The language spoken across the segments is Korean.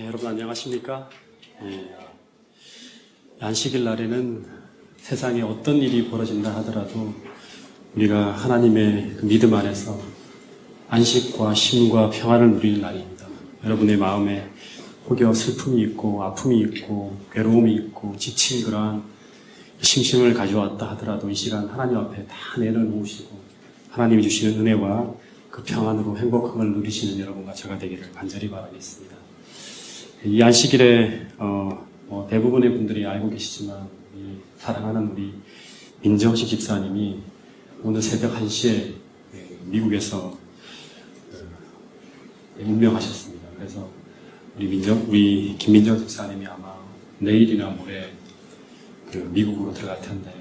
여러분 안녕하십니까? 안식일 날에는 세상에 어떤 일이 벌어진다 하더라도 우리가 하나님의 그 믿음 안에서 안식과 쉼과 평안을 누리는 날입니다. 여러분의 마음에 혹여 슬픔이 있고 아픔이 있고 괴로움이 있고 지친 그러한 심심을 가져왔다 하더라도 이 시간 하나님 앞에 다 내려놓으시고 하나님이 주시는 은혜와 그 평안으로 행복함을 누리시는 여러분과 제가 되기를 간절히 바라겠습니다. 이 안식일에 대부분의 분들이 알고 계시지만 사랑하는 우리 민정식 집사님이 오늘 새벽 1시에 미국에서 운명하셨습니다. 그래서 우리 김민정 집사님이 아마 내일이나 모레 미국으로 들어갈 텐데요.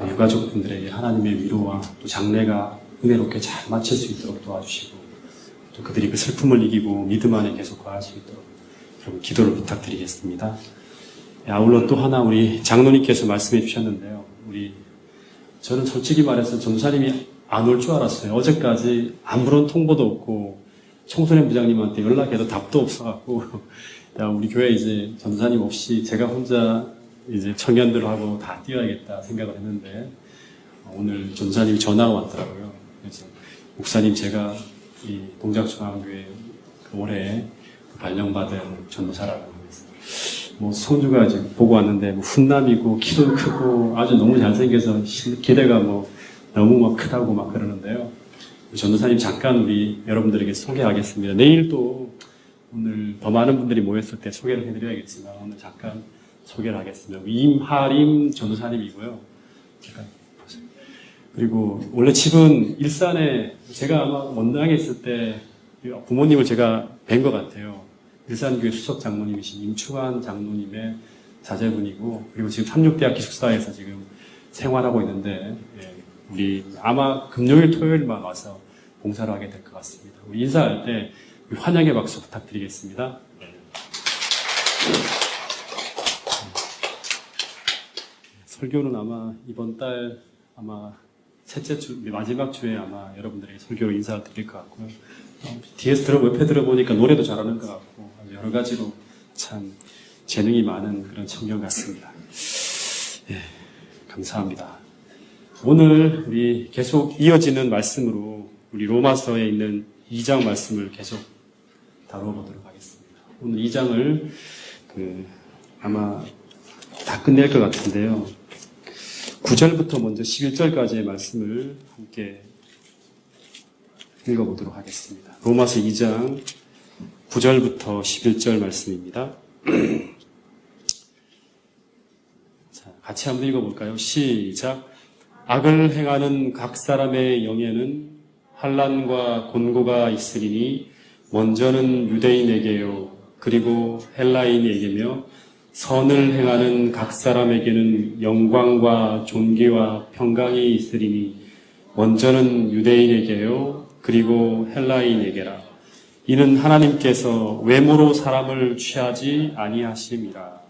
유가족분들에게 하나님의 위로와 또 장래가 은혜롭게 잘 마칠 수 있도록 도와주시고 또 그들이 그 슬픔을 이기고 믿음 안에 계속 거할 수 있도록 여러분 기도를 부탁드리겠습니다. 아울러 또 하나 우리 장로님께서 말씀해 주셨는데요. 저는 솔직히 말해서 전도사님이 안 올 줄 알았어요. 어제까지 아무런 통보도 없고 청소년 부장님한테 연락해도 답도 없어갖고 우리 교회 이제 전도사님 없이 제가 혼자 이제 청년들하고 다 뛰어야겠다 생각을 했는데 오늘 전도사님이 전화가 왔더라고요. 그래서 목사님 제가 이 동작중앙교회 올해 발령받은 전도사라고 하면서 성주가 지금 보고 왔는데 훈남이고 키도 크고 아주 너무 잘생겨서 기대가 너무 막 크다고 막 그러는데요. 전도사님 잠깐 우리 여러분들에게 소개하겠습니다. 내일 또 오늘 더 많은 분들이 모였을 때 소개를 해드려야겠지만 오늘 잠깐 소개를 하겠습니다. 임하림 전도사님이고요. 잠깐 보세요. 그리고 원래 집은 일산에 제가 아마 원당에 있을 때 부모님을 제가 뵌 것 같아요. 일산교회 수석 장로님이신 임충환 장로님의 자제분이고 그리고 지금 삼육대학 기숙사에서 지금 생활하고 있는데 우리 아마 금요일 토요일만 와서 봉사를 하게 될 것 같습니다. 우리 인사할 때 환영의 박수 부탁드리겠습니다. 설교는 아마 이번 달 아마 셋째 주 마지막 주에 아마 여러분들에게 설교로 인사를 드릴 것 같고요. 뒤에서 옆에 들어보니까 노래도 잘하는 것 같고 여러 가지로 참 재능이 많은 그런 청년 같습니다. 감사합니다. 오늘 우리 계속 이어지는 말씀으로 우리 로마서에 있는 2장 말씀을 계속 다뤄보도록 하겠습니다. 오늘 2장을 아마 다 끝낼 것 같은데요. 9절부터 먼저 11절까지의 말씀을 함께 읽어보도록 하겠습니다. 로마서 2장 9절부터 11절 말씀입니다. 자, 같이 한번 읽어볼까요? 시작. 악을 행하는 각 사람의 영에는 환난과 곤고가 있으리니 먼저는 유대인에게요 그리고 헬라인에게며 선을 행하는 각 사람에게는 영광과 존귀와 평강이 있으리니 먼저는 유대인에게요 그리고 헬라인에게라. 이는 하나님께서 외모로 사람을 취하지 아니하심이라.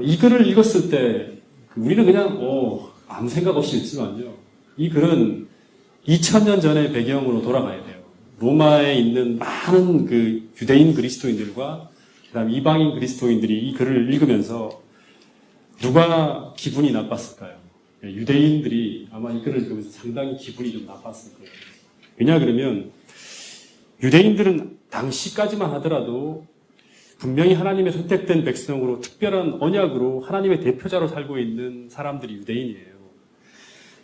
이 글을 읽었을 때 우리는 그냥 아무 생각 없이 읽지만요. 이 글은 2000년 전의 배경으로 돌아가야 돼요. 로마에 있는 많은 그 유대인 그리스도인들과 그다음 이방인 그리스도인들이 이 글을 읽으면서 누가 기분이 나빴을까요? 유대인들이 아마 이 글을 읽으면서 상당히 기분이 좀 나빴을 거예요. 왜냐 그러면 유대인들은 당시까지만 하더라도 분명히 하나님의 선택된 백성으로 특별한 언약으로 하나님의 대표자로 살고 있는 사람들이 유대인이에요.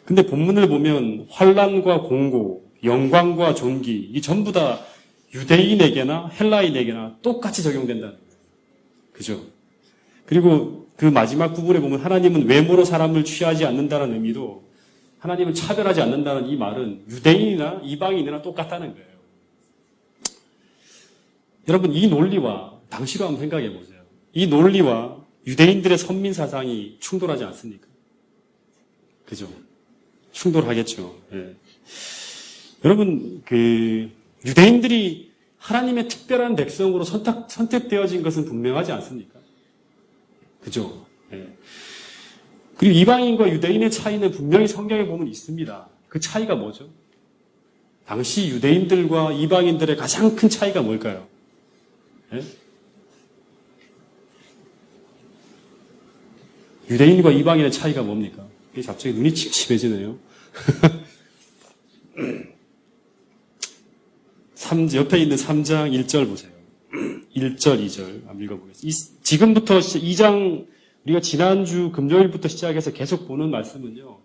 근데 본문을 보면 환난과 공고, 영광과 존귀 이 전부 다 유대인에게나 헬라인에게나 똑같이 적용된다는 거예요. 그죠? 그리고 그 마지막 부분에 보면 하나님은 외모로 사람을 취하지 않는다는 의미도 하나님을 차별하지 않는다는 이 말은 유대인이나 이방인이나 똑같다는 거예요. 여러분 이 논리와 당시로 한번 생각해 보세요. 이 논리와 유대인들의 선민 사상이 충돌하지 않습니까? 그죠? 충돌하겠죠. 여러분 유대인들이 하나님의 특별한 백성으로 선택되어진 것은 분명하지 않습니까? 그죠? 그리고 이방인과 유대인의 차이는 분명히 성경에 보면 있습니다. 그 차이가 뭐죠? 당시 유대인들과 이방인들의 가장 큰 차이가 뭘까요? 예? 유대인과 이방인의 차이가 뭡니까? 이게 갑자기 눈이 침침해지네요. 옆에 있는 3장 1절 보세요. 1절, 2절 한번 읽어보겠습니다. 지금부터 2장 우리가 지난주 금요일부터 시작해서 계속 보는 말씀은요.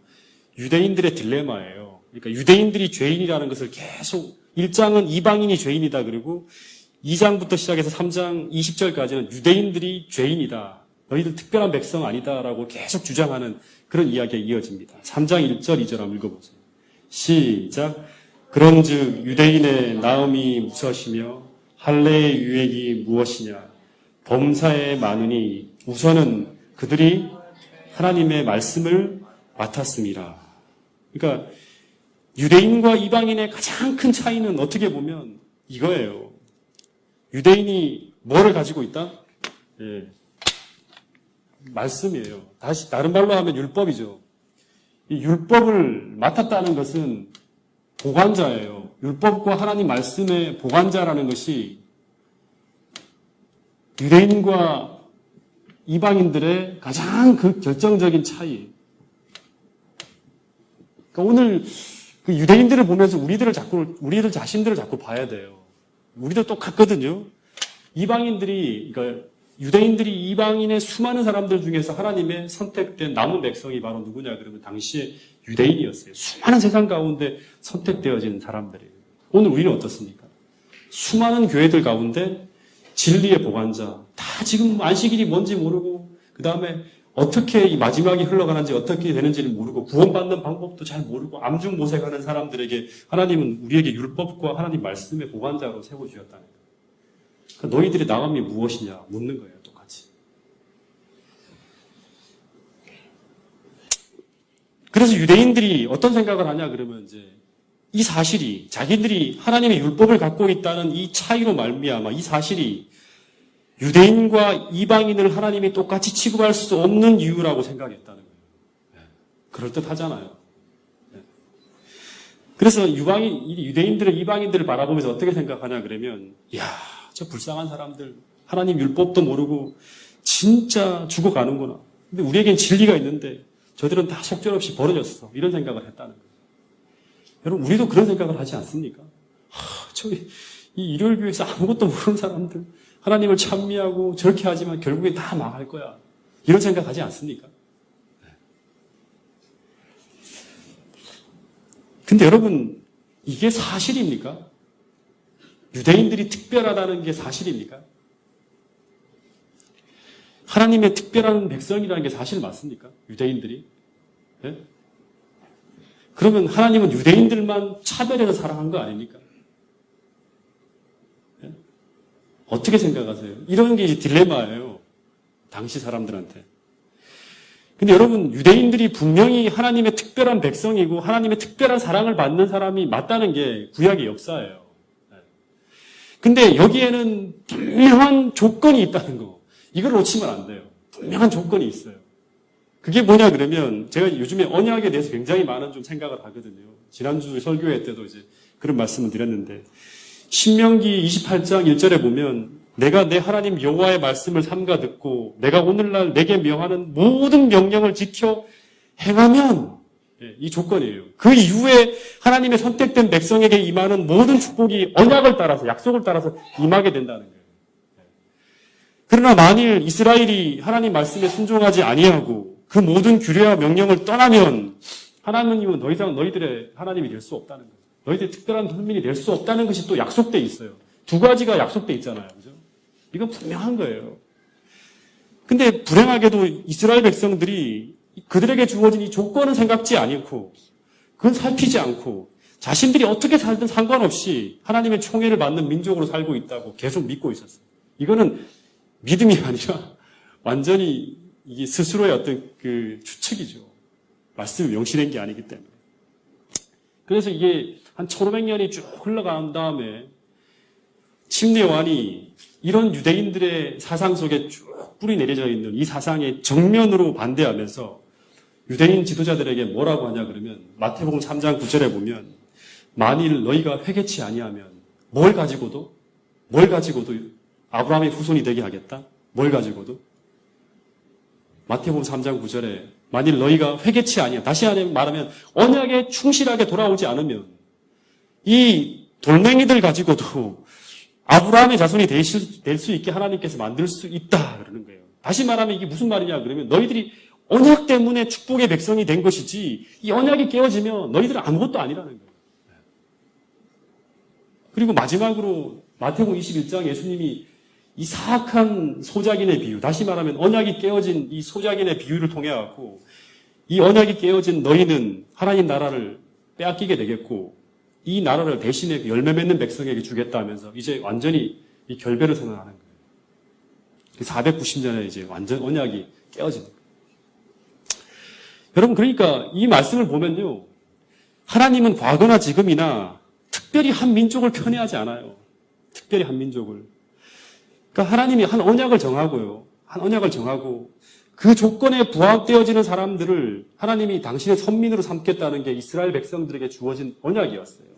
유대인들의 딜레마예요. 그러니까 유대인들이 죄인이라는 것을 계속 1장은 이방인이 죄인이다 그리고 2장부터 시작해서 3장 20절까지는 유대인들이 죄인이다. 너희들 특별한 백성 아니다라고 계속 주장하는 그런 이야기가 이어집니다. 3장 1절, 2절 한번 읽어보세요. 시작. 그런즉 유대인의 나음이 무엇이며 할례의 유익이 무엇이냐. 범사에 많으니 우선은 그들이 하나님의 말씀을 맡았습니다. 그러니까 유대인과 이방인의 가장 큰 차이는 어떻게 보면 이거예요. 유대인이 뭐를 가지고 있다? 예. 말씀이에요. 다른 말로 하면 율법이죠. 이 율법을 맡았다는 것은 보관자예요. 율법과 하나님 말씀의 보관자라는 것이 유대인과 이방인들의 가장 그 결정적인 차이. 그러니까 오늘 그 유대인들을 보면서 우리들 자신들을 자꾸 봐야 돼요. 우리도 똑같거든요. 그러니까 유대인들이 이방인의 수많은 사람들 중에서 하나님의 선택된 남은 백성이 바로 누구냐 그러면 당시에 유대인이었어요. 수많은 세상 가운데 선택되어진 사람들이에요. 오늘 우리는 어떻습니까? 수많은 교회들 가운데 진리의 보관자, 다 지금 안식일이 뭔지 모르고 그 다음에 어떻게 이 마지막이 흘러가는지 어떻게 되는지를 모르고 구원받는 방법도 잘 모르고 암중모색하는 사람들에게 하나님은 우리에게 율법과 하나님 말씀의 보관자로 세워주셨다는 거예요. 그러니까 너희들의 나감이 무엇이냐 묻는 거예요. 똑같이. 그래서 유대인들이 어떤 생각을 하냐 그러면 이제 이 사실이 자기들이 하나님의 율법을 갖고 있다는 이 차이로 말미암아 이 사실이 유대인과 이방인을 하나님이 똑같이 취급할 수 없는 이유라고 생각했다는 거예요. 그럴듯하잖아요. 그래서 유대인들은 이방인들을 바라보면서 어떻게 생각하냐 그러면 이야 저 불쌍한 사람들 하나님 율법도 모르고 진짜 죽어가는구나. 근데 우리에겐 진리가 있는데 저들은 다 속절없이 버려졌어. 이런 생각을 했다는 거예요. 여러분 우리도 그런 생각을 하지 않습니까? 이 일요일교회에서 아무것도 모르는 사람들 하나님을 찬미하고 저렇게 하지만 결국엔 다 망할 거야. 이런 생각하지 않습니까? 근데 여러분 이게 사실입니까? 유대인들이 특별하다는 게 사실입니까? 하나님의 특별한 백성이라는 게 사실 맞습니까? 유대인들이? 네? 그러면 하나님은 유대인들만 차별해서 사랑한 거 아닙니까? 네? 어떻게 생각하세요? 이런 게 이제 딜레마예요. 당시 사람들한테. 근데 여러분 유대인들이 분명히 하나님의 특별한 백성이고 하나님의 특별한 사랑을 받는 사람이 맞다는 게 구약의 역사예요. 근데 여기에는 분명한 조건이 있다는 거. 이걸 놓치면 안 돼요. 분명한 조건이 있어요. 그게 뭐냐 그러면 제가 요즘에 언약에 대해서 굉장히 많은 좀 생각을 하거든요. 지난주 설교회 때도 이제 그런 말씀을 드렸는데 신명기 28장 1절에 보면 내가 내 하나님 여호와의 말씀을 삼가 듣고 내가 오늘날 내게 명하는 모든 명령을 지켜 행하면 이 조건이에요. 그 이후에 하나님의 선택된 백성에게 임하는 모든 축복이 언약을 따라서 약속을 따라서 임하게 된다는 거예요. 그러나 만일 이스라엘이 하나님 말씀에 순종하지 아니하고 그 모든 규례와 명령을 떠나면 하나님은 더 이상 너희들의 하나님이 될 수 없다는 거예요. 너희들의 특별한 선민이 될 수 없다는 것이 또 약속돼 있어요. 두 가지가 약속돼 있잖아요. 그죠? 이건 분명한 거예요. 근데 불행하게도 이스라엘 백성들이 그들에게 주어진 이 조건은 생각지 않고 그건 살피지 않고 자신들이 어떻게 살든 상관없이 하나님의 총애를 받는 민족으로 살고 있다고 계속 믿고 있었어요. 이거는 믿음이 아니라 완전히 이게 스스로의 어떤 그 추측이죠. 말씀을 명시된 게 아니기 때문에. 그래서 이게 한 1500년이 쭉 흘러간 다음에 침례요한이 이런 유대인들의 사상 속에 쭉 뿌리 내려져 있는 이 사상에 정면으로 반대하면서 유대인 지도자들에게 뭐라고 하냐 그러면 마태복음 3장 9절에 보면 만일 너희가 회개치 아니하면 뭘 가지고도 아브라함의 후손이 되게 하겠다? 뭘 가지고도? 마태복음 3장 9절에 만일 너희가 회개치 아니야. 다시 말하면 언약에 충실하게 돌아오지 않으면 이 돌멩이들 가지고도 아브라함의 자손이 될 수 있게 하나님께서 만들 수 있다 그러는 거예요. 다시 말하면 이게 무슨 말이냐 그러면 너희들이 언약 때문에 축복의 백성이 된 것이지 이 언약이 깨어지면 너희들은 아무것도 아니라는 거예요. 그리고 마지막으로 마태복음 21장 예수님이 이 사악한 소작인의 비유, 다시 말하면 언약이 깨어진 이 소작인의 비유를 통해 갖고 이 언약이 깨어진 너희는 하나님 나라를 빼앗기게 되겠고 이 나라를 대신에 열매 맺는 백성에게 주겠다 하면서 이제 완전히 이 결배를 선언하는 거예요. 490년에 이제 완전 언약이 깨어진 거예요. 여러분 그러니까 이 말씀을 보면요. 하나님은 과거나 지금이나 특별히 한 민족을 편애하지 않아요. 특별히 한 민족을. 그러니까 하나님이 한 언약을 정하고요. 한 언약을 정하고 그 조건에 부합되어지는 사람들을 하나님이 당신의 선민으로 삼겠다는 게 이스라엘 백성들에게 주어진 언약이었어요.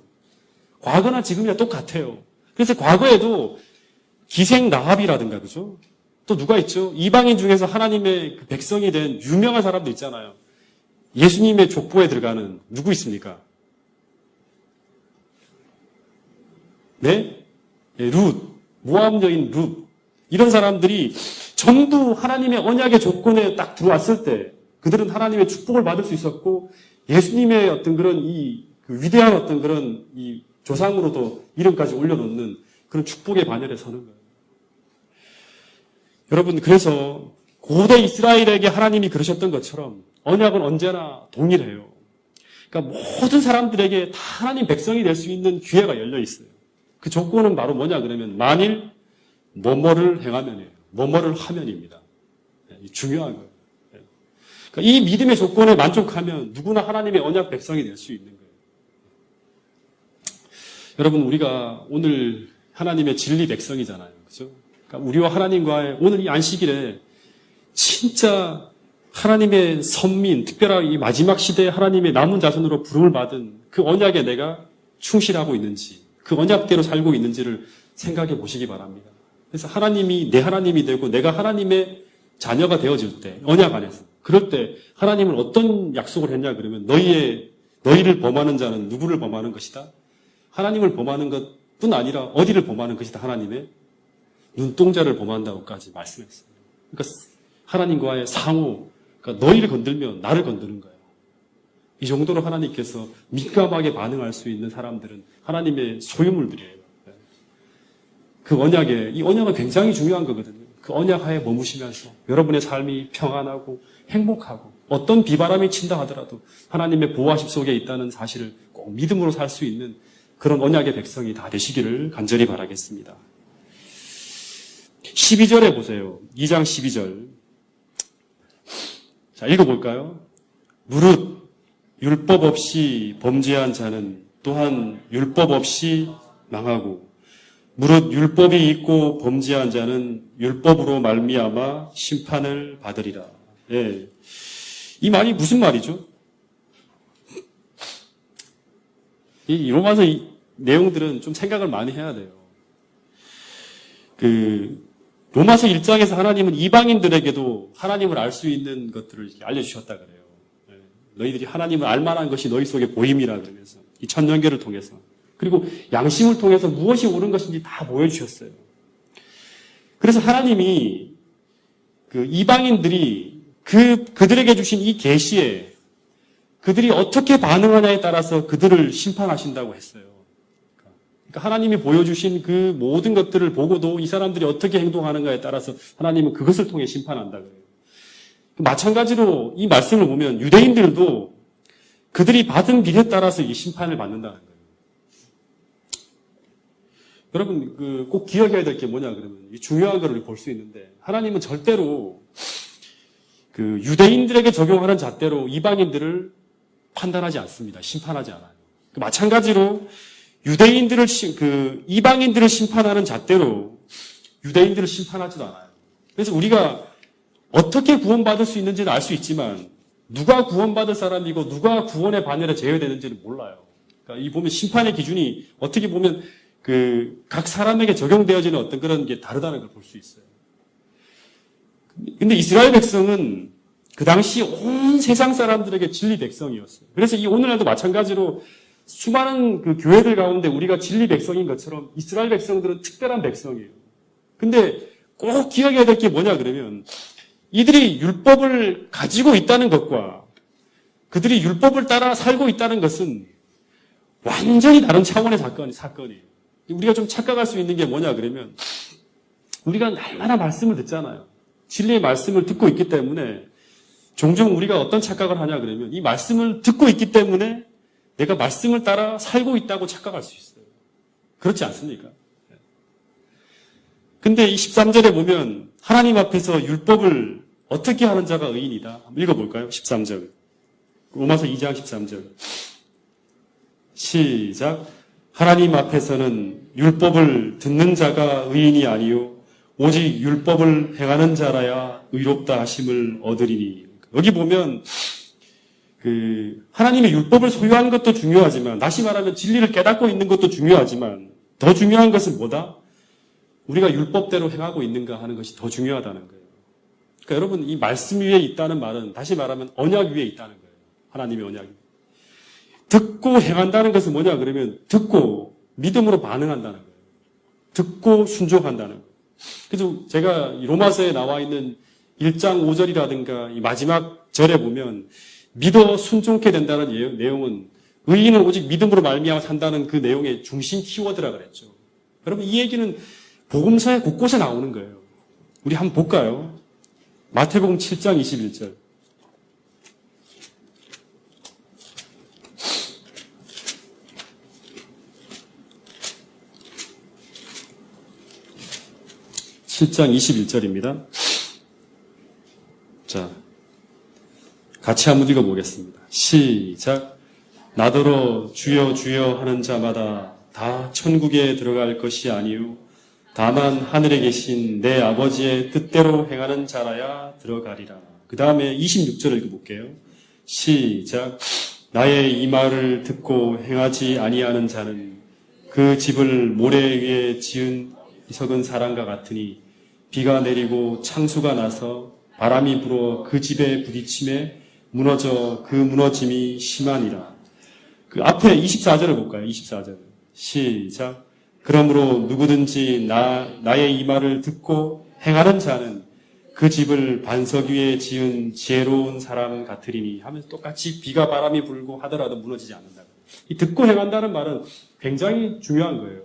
과거나 지금이나 똑같아요. 그래서 과거에도 기생 라합이라든가 그죠? 또 누가 있죠? 이방인 중에서 하나님의 그 백성이 된 유명한 사람도 있잖아요. 예수님의 족보에 들어가는 누구 있습니까? 네? 룻, 모압 여인 룻. 이런 사람들이 전부 하나님의 언약의 조건에 딱 들어왔을 때 그들은 하나님의 축복을 받을 수 있었고 예수님의 어떤 그런 그 위대한 어떤 그런 이 조상으로도 이름까지 올려놓는 그런 축복의 반열에 서는 거예요. 여러분 그래서 고대 이스라엘에게 하나님이 그러셨던 것처럼 언약은 언제나 동일해요. 그러니까 모든 사람들에게 다 하나님 백성이 될 수 있는 기회가 열려 있어요. 그 조건은 바로 뭐냐 그러면 만일 뭐뭐를 행하면이에요. 뭐뭐를 하면입니다. 중요한 거예요. 그러니까 이 믿음의 조건에 만족하면 누구나 하나님의 언약 백성이 될 수 있는 거예요. 여러분 우리가 오늘 하나님의 진리 백성이잖아요. 그죠? 그러니까 우리와 하나님과의 오늘 이 안식일에 진짜 하나님의 선민, 특별하게 이 마지막 시대에 하나님의 남은 자손으로 부름을 받은 그 언약에 내가 충실하고 있는지, 그 언약대로 살고 있는지를 생각해 보시기 바랍니다. 그래서 하나님이 내 하나님이 되고 내가 하나님의 자녀가 되어질 때, 언약 안에서. 그럴 때 하나님은 어떤 약속을 했냐 그러면 너희를 범하는 자는 누구를 범하는 것이다? 하나님을 범하는 것뿐 아니라 어디를 범하는 것이다? 하나님의 눈동자를 범한다고까지 말씀했어요. 그러니까 하나님과의 상호, 그러니까 너희를 건들면 나를 건드는 거예요. 이 정도로 하나님께서 민감하게 반응할 수 있는 사람들은 하나님의 소유물들이에요. 그 언약에, 이 언약은 굉장히 중요한 거거든요. 그 언약 하에 머무시면서 여러분의 삶이 평안하고 행복하고 어떤 비바람이 친다 하더라도 하나님의 보호하심 속에 있다는 사실을 꼭 믿음으로 살 수 있는 그런 언약의 백성이 다 되시기를 간절히 바라겠습니다. 12절에 보세요. 2장 12절. 자, 읽어볼까요? 무릇 율법 없이 범죄한 자는 또한 율법 없이 망하고 무릇 율법이 있고 범죄한 자는 율법으로 말미암아 심판을 받으리라. 예. 이 말이 무슨 말이죠? 이 로마서 내용들은 좀 생각을 많이 해야 돼요. 로마서 1장에서 하나님은 이방인들에게도 하나님을 알 수 있는 것들을 알려주셨다 그래요. 예. 너희들이 하나님을 알 만한 것이 너희 속에 보임이라 그러면서 이 천년계를 통해서 그리고 양심을 통해서 무엇이 옳은 것인지 다 보여주셨어요. 그래서 하나님이 그 이방인들이 그들에게 주신 이 계시에 그들이 어떻게 반응하냐에 따라서 그들을 심판하신다고 했어요. 그러니까 하나님이 보여주신 그 모든 것들을 보고도 이 사람들이 어떻게 행동하는가에 따라서 하나님은 그것을 통해 심판한다 그래요. 마찬가지로 이 말씀을 보면 유대인들도 그들이 받은 길에 따라서 이 심판을 받는다는 거예요. 여러분 꼭 기억해야 될 게 뭐냐 그러면 중요한 걸 우리 볼 수 있는데 하나님은 절대로 그 유대인들에게 적용하는 잣대로 이방인들을 판단하지 않습니다. 심판하지 않아요. 마찬가지로 이방인들을 심판하는 잣대로 유대인들을 심판하지도 않아요. 그래서 우리가 어떻게 구원받을 수 있는지는 알 수 있지만 누가 구원받을 사람이고 누가 구원의 반열에 제외되는지는 몰라요. 그러니까 이 보면 심판의 기준이 어떻게 보면 각 사람에게 적용되어지는 어떤 그런 게 다르다는 걸 볼 수 있어요. 근데 이스라엘 백성은 그 당시 온 세상 사람들에게 진리 백성이었어요. 그래서 이 오늘날도 마찬가지로 수많은 그 교회들 가운데 우리가 진리 백성인 것처럼 이스라엘 백성들은 특별한 백성이에요. 근데 꼭 기억해야 될 게 뭐냐 그러면 이들이 율법을 가지고 있다는 것과 그들이 율법을 따라 살고 있다는 것은 완전히 다른 차원의 사건이에요. 우리가 좀 착각할 수 있는 게 뭐냐 그러면 우리가 날마다 말씀을 듣잖아요. 진리의 말씀을 듣고 있기 때문에 종종 우리가 어떤 착각을 하냐 그러면 이 말씀을 듣고 있기 때문에 내가 말씀을 따라 살고 있다고 착각할 수 있어요. 그렇지 않습니까? 근데 이 13절에 보면 하나님 앞에서 율법을 어떻게 하는 자가 의인이다. 한번 읽어볼까요? 13절. 로마서 2장 13절. 시작. 하나님 앞에서는 율법을 듣는 자가 의인이 아니요 오직 율법을 행하는 자라야 의롭다 하심을 얻으리니. 여기 보면 하나님의 율법을 소유하는 것도 중요하지만 다시 말하면 진리를 깨닫고 있는 것도 중요하지만 더 중요한 것은 뭐다? 우리가 율법대로 행하고 있는가 하는 것이 더 중요하다는 거예요. 그러니까 여러분 이 말씀 위에 있다는 말은 다시 말하면 언약 위에 있다는 거예요. 하나님의 언약이. 듣고 행한다는 것은 뭐냐 그러면 듣고 믿음으로 반응한다는 거예요. 듣고 순종한다는 거예요. 그래서 제가 로마서에 나와 있는 1장 5절이라든가 이 마지막 절에 보면 믿어 순종케 된다는 내용은 의인은 오직 믿음으로 말미암아 산다는 그 내용의 중심 키워드라 그랬죠. 여러분 이 얘기는 복음서에 곳곳에 나오는 거예요. 우리 한번 볼까요? 마태복음 7장 21절. (7장 21절입니다) 자, 같이 한번 읽어보겠습니다. 시작. 나더러 주여 주여 하는 자마다 다 천국에 들어갈 것이 아니요 다만 하늘에 계신 내 아버지의 뜻대로 행하는 자라야 들어가리라. 그 다음에 26절을 읽어볼게요. 시작. 나의 이 말을 듣고 행하지 아니하는 자는 그 집을 모래 위에 지은 이석은 사람과 같으니 비가 내리고 창수가 나서 바람이 불어 그 집에 부딪힘에 무너져 그 무너짐이 심하니라. 그 앞에 24절을 볼까요? 24절. 시작. 그러므로 누구든지 나의 이 말을 듣고 행하는 자는 그 집을 반석 위에 지은 지혜로운 사람 같으리니 하면서 똑같이 비가 바람이 불고 하더라도 무너지지 않는다. 이 듣고 행한다는 말은 굉장히 중요한 거예요.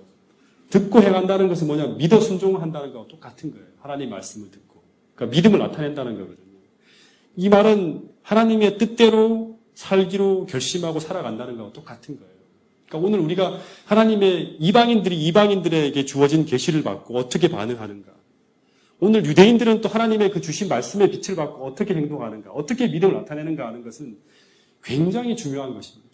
듣고 행한다는 것은 뭐냐? 믿어 순종한다는 거와 똑같은 거예요. 하나님 말씀을 듣고. 그러니까 믿음을 나타낸다는 거거든요. 이 말은 하나님의 뜻대로 살기로 결심하고 살아간다는 거와 똑같은 거예요. 그러니까 오늘 우리가 하나님의 이방인들에게 주어진 계시를 받고 어떻게 반응하는가. 오늘 유대인들은 또 하나님의 그 주신 말씀의 빛을 받고 어떻게 행동하는가, 어떻게 믿음을 나타내는가 하는 것은 굉장히 중요한 것입니다.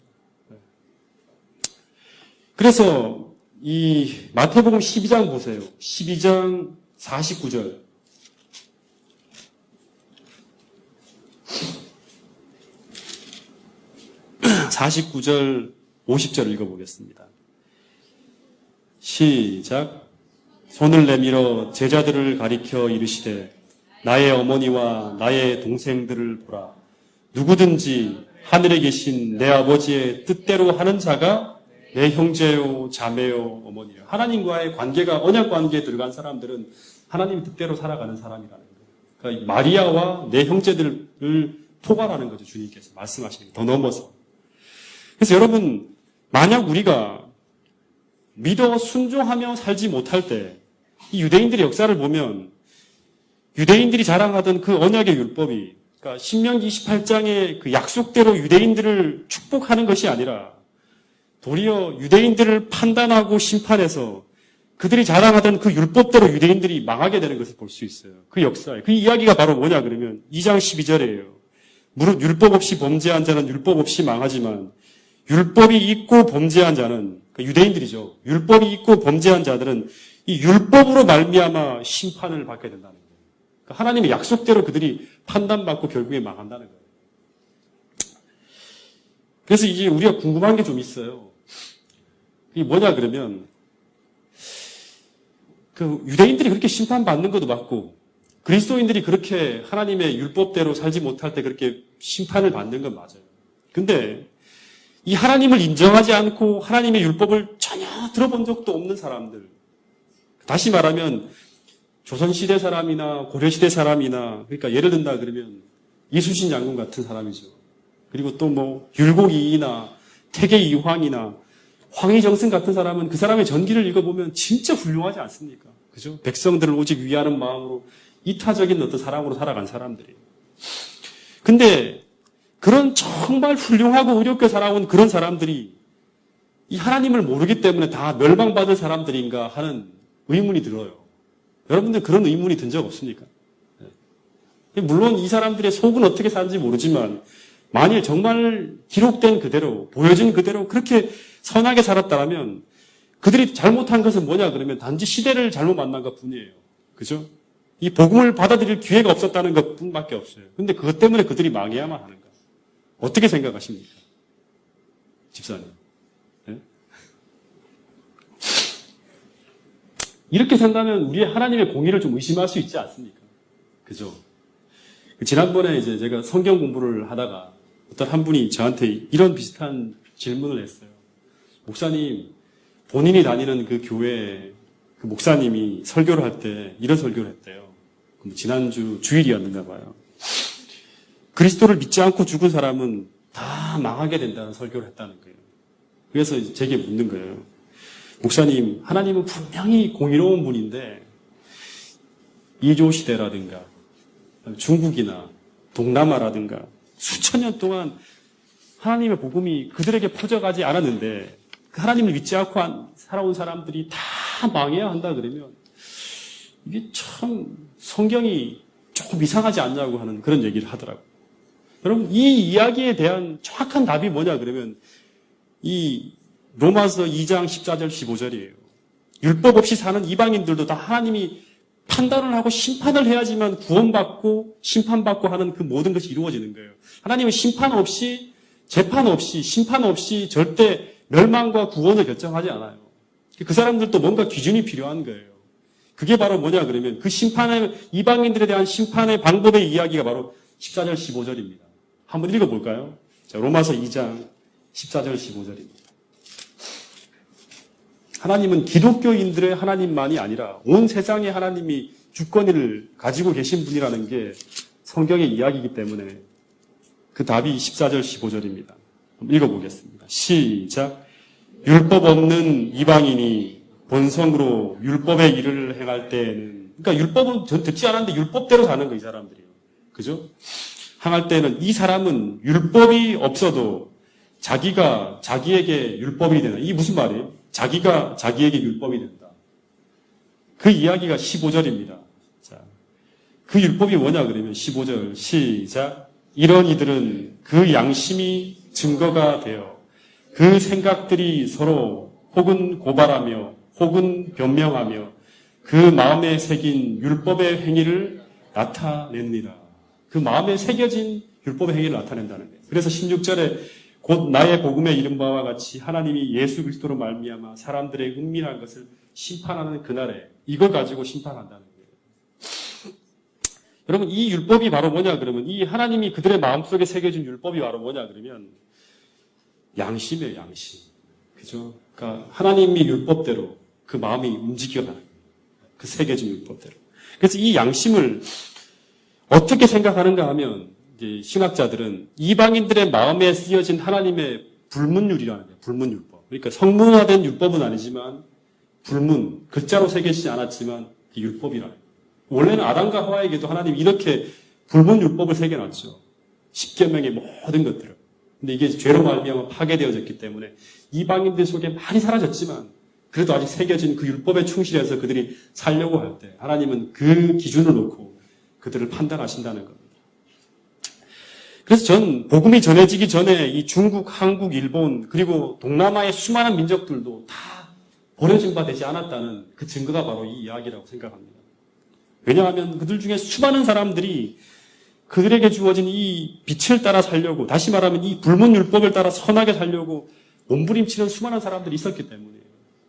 그래서 이 마태복음 12장 보세요. 12장 49절. 49절 50절 읽어보겠습니다. 시작. 손을 내밀어 제자들을 가리켜 이르시되 나의 어머니와 나의 동생들을 보라. 누구든지 하늘에 계신 내 아버지의 뜻대로 하는 자가 내 형제요 자매요 어머니요. 하나님과의 관계가 언약 관계에 들어간 사람들은 하나님 뜻대로 살아가는 사람이라는 거예요. 그러니까 마리아와 내 형제들을 포괄하는 거죠. 주님께서 말씀하시는 더 넘어서. 그래서 여러분 만약 우리가 믿어 순종하며 살지 못할 때 이 유대인들의 역사를 보면 유대인들이 자랑하던 그 언약의 율법이 그러니까 신명기 28장의 그 약속대로 유대인들을 축복하는 것이 아니라 도리어 유대인들을 판단하고 심판해서 그들이 자랑하던 그 율법대로 유대인들이 망하게 되는 것을 볼 수 있어요. 그 역사에. 그 이야기가 바로 뭐냐 그러면 2장 12절이에요. 무릇 율법 없이 범죄한 자는 율법 없이 망하지만 율법이 있고 범죄한 자는 그러니까 유대인들이죠. 율법이 있고 범죄한 자들은 이 율법으로 말미암아 심판을 받게 된다는 거예요. 그러니까 하나님의 약속대로 그들이 판단받고 결국에 망한다는 거예요. 그래서 이제 우리가 궁금한 게 좀 있어요. 이게 뭐냐 그러면 그 유대인들이 그렇게 심판받는 것도 맞고 그리스도인들이 그렇게 하나님의 율법대로 살지 못할 때 그렇게 심판을 받는 건 맞아요. 근데 이 하나님을 인정하지 않고 하나님의 율법을 전혀 들어본 적도 없는 사람들, 다시 말하면 조선시대 사람이나 고려시대 사람이나, 그러니까 예를 든다 그러면 이순신 장군 같은 사람이죠. 그리고 또 뭐 율곡이이나 태계이황이나 황희정승 같은 사람은 그 사람의 전기를 읽어보면 진짜 훌륭하지 않습니까? 그죠? 백성들을 오직 위하는 마음으로 이타적인 어떤 사람으로 살아간 사람들이에요. 근데 그런 정말 훌륭하고 의롭게 살아온 그런 사람들이 이 하나님을 모르기 때문에 다 멸망받을 사람들인가 하는 의문이 들어요. 여러분들 그런 의문이 든 적 없습니까? 물론 이 사람들의 속은 어떻게 사는지 모르지만 만일 정말 기록된 그대로, 보여진 그대로 그렇게 선하게 살았다면 그들이 잘못한 것은 뭐냐 그러면 단지 시대를 잘못 만난 것 뿐이에요. 그죠? 이 복음을 받아들일 기회가 없었다는 것 뿐밖에 없어요. 근데 그것 때문에 그들이 망해야만 하는가? 어떻게 생각하십니까? 집사님. 네? 이렇게 산다면 우리 하나님의 공의를 좀 의심할 수 있지 않습니까? 그죠? 지난번에 이제 제가 성경 공부를 하다가 어떤 한 분이 저한테 이런 비슷한 질문을 했어요. 목사님, 본인이 다니는 그 교회 그 목사님이 설교를 할 때 이런 설교를 했대요. 지난주 주일이었는가 봐요. 그리스도를 믿지 않고 죽은 사람은 다 망하게 된다는 설교를 했다는 거예요. 그래서 제게 묻는 거예요. 목사님, 하나님은 분명히 공의로운 분인데 이조 시대라든가 중국이나 동남아라든가 수천 년 동안 하나님의 복음이 그들에게 퍼져가지 않았는데 그 하나님을 믿지 않고 살아온 사람들이 다 망해야 한다 그러면 이게 참 성경이 조금 이상하지 않냐고 하는 그런 얘기를 하더라고요. 여러분, 이 이야기에 대한 정확한 답이 뭐냐 그러면 이 로마서 2장 14절 15절이에요. 율법 없이 사는 이방인들도 다 하나님이 판단을 하고 심판을 해야지만 구원받고 심판받고 하는 그 모든 것이 이루어지는 거예요. 하나님은 심판 없이, 재판 없이, 심판 없이 절대 멸망과 구원을 결정하지 않아요. 그 사람들도 뭔가 기준이 필요한 거예요. 그게 바로 뭐냐 그러면 그 심판의, 이방인들에 대한 심판의 방법의 이야기가 바로 14절 15절입니다. 한번 읽어볼까요? 자, 로마서 2장 14절 15절입니다. 하나님은 기독교인들의 하나님만이 아니라 온 세상의 하나님이 주권을 가지고 계신 분이라는 게 성경의 이야기이기 때문에 그 답이 14절 15절입니다. 한번 읽어보겠습니다. 시작. 율법 없는 이방인이 본성으로 율법의 일을 행할 때에는, 그러니까 율법은 전 듣지 않았는데 율법대로 사는 거 이 사람들이에요. 그죠? 행할 때는 이 사람은 율법이 없어도 자기가 자기에게 율법이 되는, 이게 무슨 말이에요? 자기가 자기에게 율법이 된다. 그 이야기가 15절입니다. 자, 그 율법이 뭐냐 그러면 15절 시작. 이런 이들은 그 양심이 증거가 되어 그 생각들이 서로 혹은 고발하며 혹은 변명하며 그 마음에 새긴 율법의 행위를 나타냅니다. 그 마음에 새겨진 율법의 행위를 나타낸다는 거예요. 그래서 16절에 곧 나의 복음에 이른 바와 같이 하나님이 예수 그리스도로 말미암아 사람들의 은밀한 것을 심판하는 그날에 이걸 가지고 심판한다는 거예요. 여러분, 이 율법이 바로 뭐냐 그러면 이 하나님이 그들의 마음속에 새겨진 율법이 바로 뭐냐 그러면 양심이에요, 양심. 그죠? 그러니까 하나님이 율법대로 그 마음이 움직여가는 거예요. 그 새겨진 율법대로. 그래서 이 양심을 어떻게 생각하는가 하면 이제 신학자들은 이방인들의 마음에 쓰여진 하나님의 불문율이라는 거예요. 불문율법. 그러니까 성문화된 율법은 아니지만 불문, 글자로 새겨지지 않았지만 율법이라는 거예요. 원래는 아담과 하와에게도 하나님이 이렇게 불문율법을 새겨놨죠. 십계명의 모든 것들을. 근데 이게 죄로 말미암아 파괴되어졌기 때문에 이방인들 속에 많이 사라졌지만 그래도 아직 새겨진 그 율법에 충실해서 그들이 살려고 할 때 하나님은 그 기준을 놓고 그들을 판단하신다는 겁니다. 그래서 전 복음이 전해지기 전에 이 중국, 한국, 일본 그리고 동남아의 수많은 민족들도 다 버려진 바 되지 않았다는 그 증거가 바로 이 이야기라고 생각합니다. 왜냐하면 그들 중에 수많은 사람들이 그들에게 주어진 이 빛을 따라 살려고, 다시 말하면 이 불문율법을 따라 선하게 살려고 몸부림치는 수많은 사람들이 있었기 때문이에요.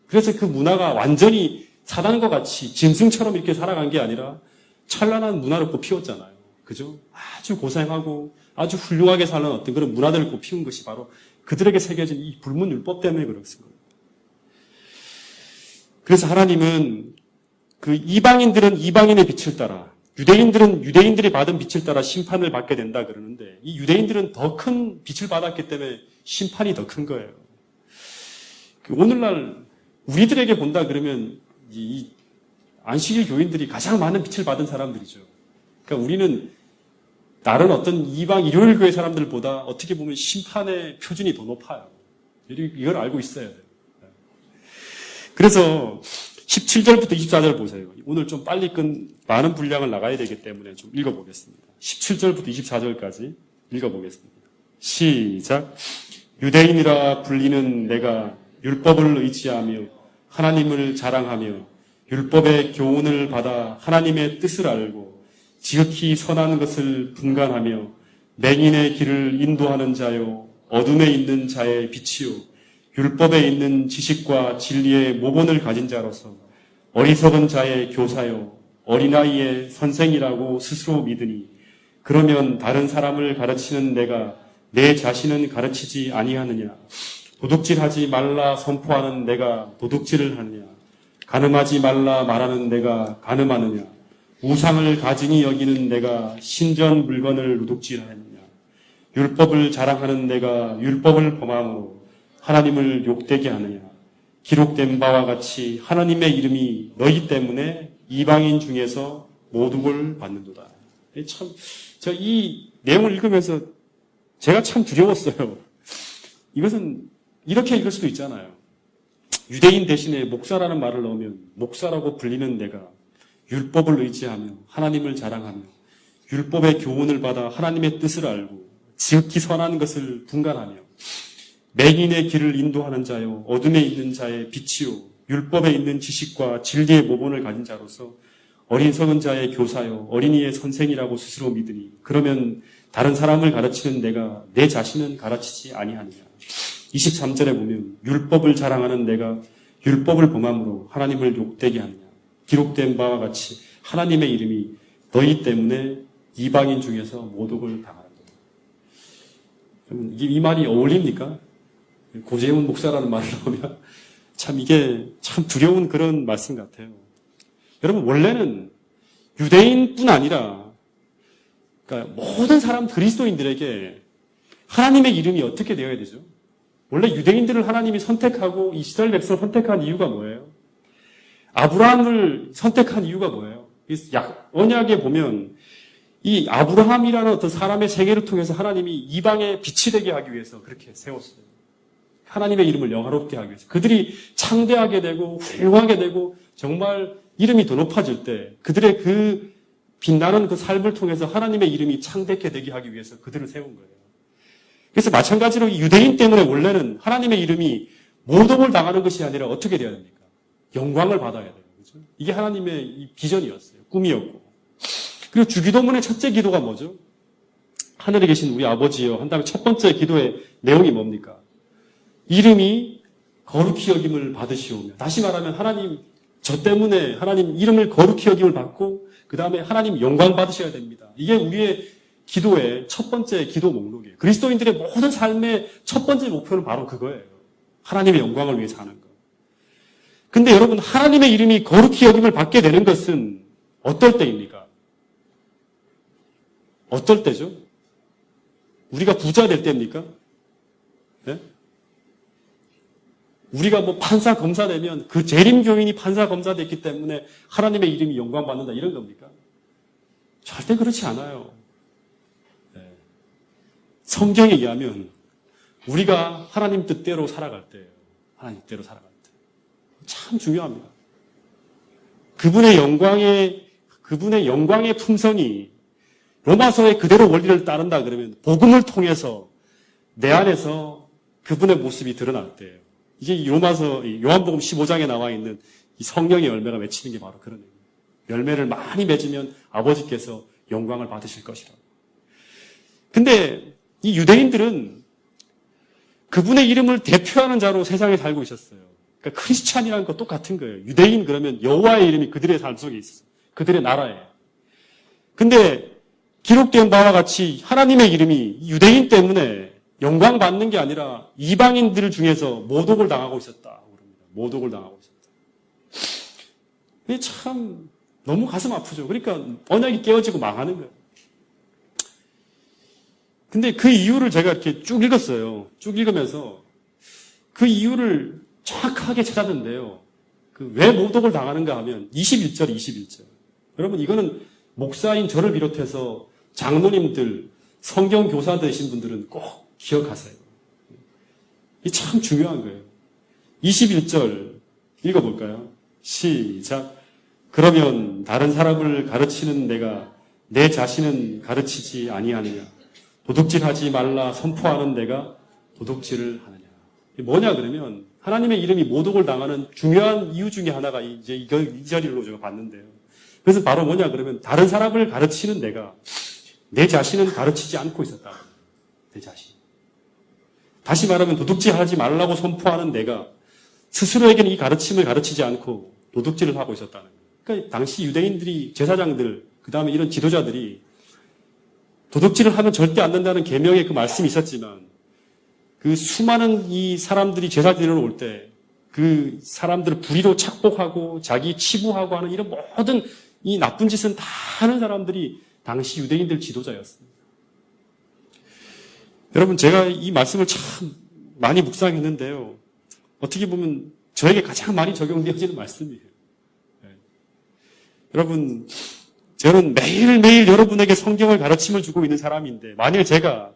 그래서 그 문화가 완전히 사단과 같이 짐승처럼 이렇게 살아간 게 아니라 찬란한 문화를 꽃피웠잖아요. 그죠? 아주 고생하고 아주 훌륭하게 사는 어떤 그런 문화들을 꽃피운 것이 바로 그들에게 새겨진 이 불문율법 때문에 그렇습니다. 그래서 하나님은 그 이방인들은 이방인의 빛을 따라, 유대인들은 유대인들이 받은 빛을 따라 심판을 받게 된다 그러는데, 이 유대인들은 더 큰 빛을 받았기 때문에 심판이 더 큰 거예요. 오늘날 우리들에게 본다 그러면 이 안식일 교인들이 가장 많은 빛을 받은 사람들이죠. 그러니까 우리는 다른 어떤 이방 일요일 교회 사람들보다 어떻게 보면 심판의 표준이 더 높아요. 이걸 알고 있어야 돼요. 그래서 17절부터 24절 보세요. 오늘 좀 빨리 많은 분량을 나가야 되기 때문에 좀 읽어보겠습니다. 17절부터 24절까지 읽어보겠습니다. 시작. 유대인이라 불리는 내가 율법을 의지하며 하나님을 자랑하며 율법의 교훈을 받아 하나님의 뜻을 알고 지극히 선한 것을 분간하며 맹인의 길을 인도하는 자요 어둠에 있는 자의 빛이요 율법에 있는 지식과 진리의 모본을 가진 자로서 어리석은 자의 교사요 어린아이의 선생이라고 스스로 믿으니 그러면 다른 사람을 가르치는 내가 내 자신은 가르치지 아니하느냐. 도둑질하지 말라 선포하는 내가 도둑질을 하느냐. 간음하지 말라 말하는 내가 간음하느냐. 우상을 가증히 여기는 내가 신전 물건을 도둑질하느냐. 율법을 자랑하는 내가 율법을 범함으로 하나님을 욕되게 하느냐. 기록된 바와 같이 하나님의 이름이 너희 때문에 이방인 중에서 모독을 받는도다. 참, 저 이 내용을 읽으면서 제가 참 두려웠어요. 이것은 이렇게 읽을 수도 있잖아요. 유대인 대신에 목사라는 말을 넣으면 목사라고 불리는 내가 율법을 의지하며 하나님을 자랑하며 율법의 교훈을 받아 하나님의 뜻을 알고 지극히 선한 것을 분간하며 맹인의 길을 인도하는 자요 어둠에 있는 자의 빛이요 율법에 있는 지식과 진리의 모본을 가진 자로서 어리석은 자의 교사요 어린이의 선생이라고 스스로 믿으니 그러면 다른 사람을 가르치는 내가 내 자신은 가르치지 아니하느냐. 23절에 보면 율법을 자랑하는 내가 율법을 범함으로 하나님을 욕되게 하느냐. 기록된 바와 같이 하나님의 이름이 너희 때문에 이방인 중에서 모독을 당하는다. 이 말이 어울립니까? 고재훈 목사라는 말을 하면 참 이게 참 두려운 그런 말씀 같아요. 여러분 원래는 유대인뿐 아니라 그러니까 모든 사람 그리스도인들에게 하나님의 이름이 어떻게 되어야 되죠? 원래 유대인들을 하나님이 선택하고 이스라엘 백성을 선택한 이유가 뭐예요? 아브라함을 선택한 이유가 뭐예요? 언약에 보면 이 아브라함이라는 어떤 사람의 세계를 통해서 하나님이 이방의 빛이 되게 하기 위해서 그렇게 세웠어요. 하나님의 이름을 영화롭게 하기 위해서. 그들이 창대하게 되고 훌륭하게 되고 정말 이름이 더 높아질 때 그들의 그 빛나는 그 삶을 통해서 하나님의 이름이 창대케 되게 하기 위해서 그들을 세운 거예요. 그래서 마찬가지로 유대인 때문에 원래는 하나님의 이름이 모독을 당하는 것이 아니라 어떻게 돼야 됩니까? 영광을 받아야 돼요. 그렇죠? 이게 하나님의 이 비전이었어요. 꿈이었고. 그리고 주기도문의 첫째 기도가 뭐죠? 하늘에 계신 우리 아버지여 한 다음에 첫 번째 기도의 내용이 뭡니까? 이름이 거룩히 여김을 받으시오며 다시 말하면 하나님 저 때문에 하나님 이름을 거룩히 여김을 받고 그 다음에 하나님 영광 받으셔야 됩니다. 이게 우리의 기도의 첫 번째 기도 목록이에요. 그리스도인들의 모든 삶의 첫 번째 목표는 바로 그거예요. 하나님의 영광을 위해서 하는 거. 근데 여러분 하나님의 이름이 거룩히 여김을 받게 되는 것은 어떨 때입니까? 어떨 때죠? 우리가 부자 될 때입니까? 네? 우리가 뭐 판사 검사 되면 그 재림교인이 판사 검사 됐기 때문에 하나님의 이름이 영광받는다 이런 겁니까? 절대 그렇지 않아요. 네. 성경에 의하면 우리가 하나님 뜻대로 살아갈 때예요. 하나님 뜻대로 살아갈 때. 참 중요합니다. 그분의 영광의 품성이 로마서의 그대로 원리를 따른다 그러면 복음을 통해서 내 안에서 그분의 모습이 드러날 때예요. 이게 로마서 요한복음 15장에 나와 있는 이 성령의 열매가 맺히는 게 바로 그런 얘기예요. 열매를 많이 맺으면 아버지께서 영광을 받으실 것이라고. 근데 이 유대인들은 그분의 이름을 대표하는 자로 세상에 살고 있었어요. 그러니까 크리스찬이라는 거 똑같은 거예요. 유대인 그러면 여호와의 이름이 그들의 삶 속에 있어요. 그들의 나라에. 근데 기록된 바와 같이 하나님의 이름이 유대인 때문에 영광 받는 게 아니라 이방인들 중에서 모독을 당하고 있었다. 모독을 당하고 있었다. 이게 참 너무 가슴 아프죠. 그러니까 언약이 깨어지고 망하는 거예요. 근데 그 이유를 제가 이렇게 쭉 읽었어요. 쭉 읽으면서 그 이유를 정확하게 찾았는데요. 왜 모독을 당하는가 하면 21절. 여러분 이거는 목사인 저를 비롯해서 장로님들, 성경 교사 되신 분들은 꼭 기억하세요. 이게 참 중요한 거예요. 21절 읽어볼까요? 시작. 그러면 다른 사람을 가르치는 내가 내 자신은 가르치지 아니하느냐? 도둑질하지 말라 선포하는 내가 도둑질을 하느냐? 뭐냐 그러면 하나님의 이름이 모독을 당하는 중요한 이유 중에 하나가 이제 이 자리로 제가 봤는데요. 그래서 바로 뭐냐 그러면 다른 사람을 가르치는 내가 내 자신은 가르치지 않고 있었다. 내 자신. 다시 말하면 도둑질하지 말라고 선포하는 내가 스스로에게는 이 가르침을 가르치지 않고 도둑질을 하고 있었다는 거예요. 그러니까 당시 유대인들이 제사장들 그 다음에 이런 지도자들이 도둑질을 하면 절대 안 된다는 계명의 그 말씀이 있었지만 그 수많은 이 사람들이 제사 드리러 올 때 그 사람들을 불의로 착복하고 자기 치부하고 하는 이런 모든 이 나쁜 짓은 다 하는 사람들이 당시 유대인들 지도자였습니다. 여러분 제가 이 말씀을 참 많이 묵상했는데요. 어떻게 보면 저에게 가장 많이 적용되어지는 말씀이에요. 네. 여러분 저는 매일매일 여러분에게 성경을 가르침을 주고 있는 사람인데 만일 제가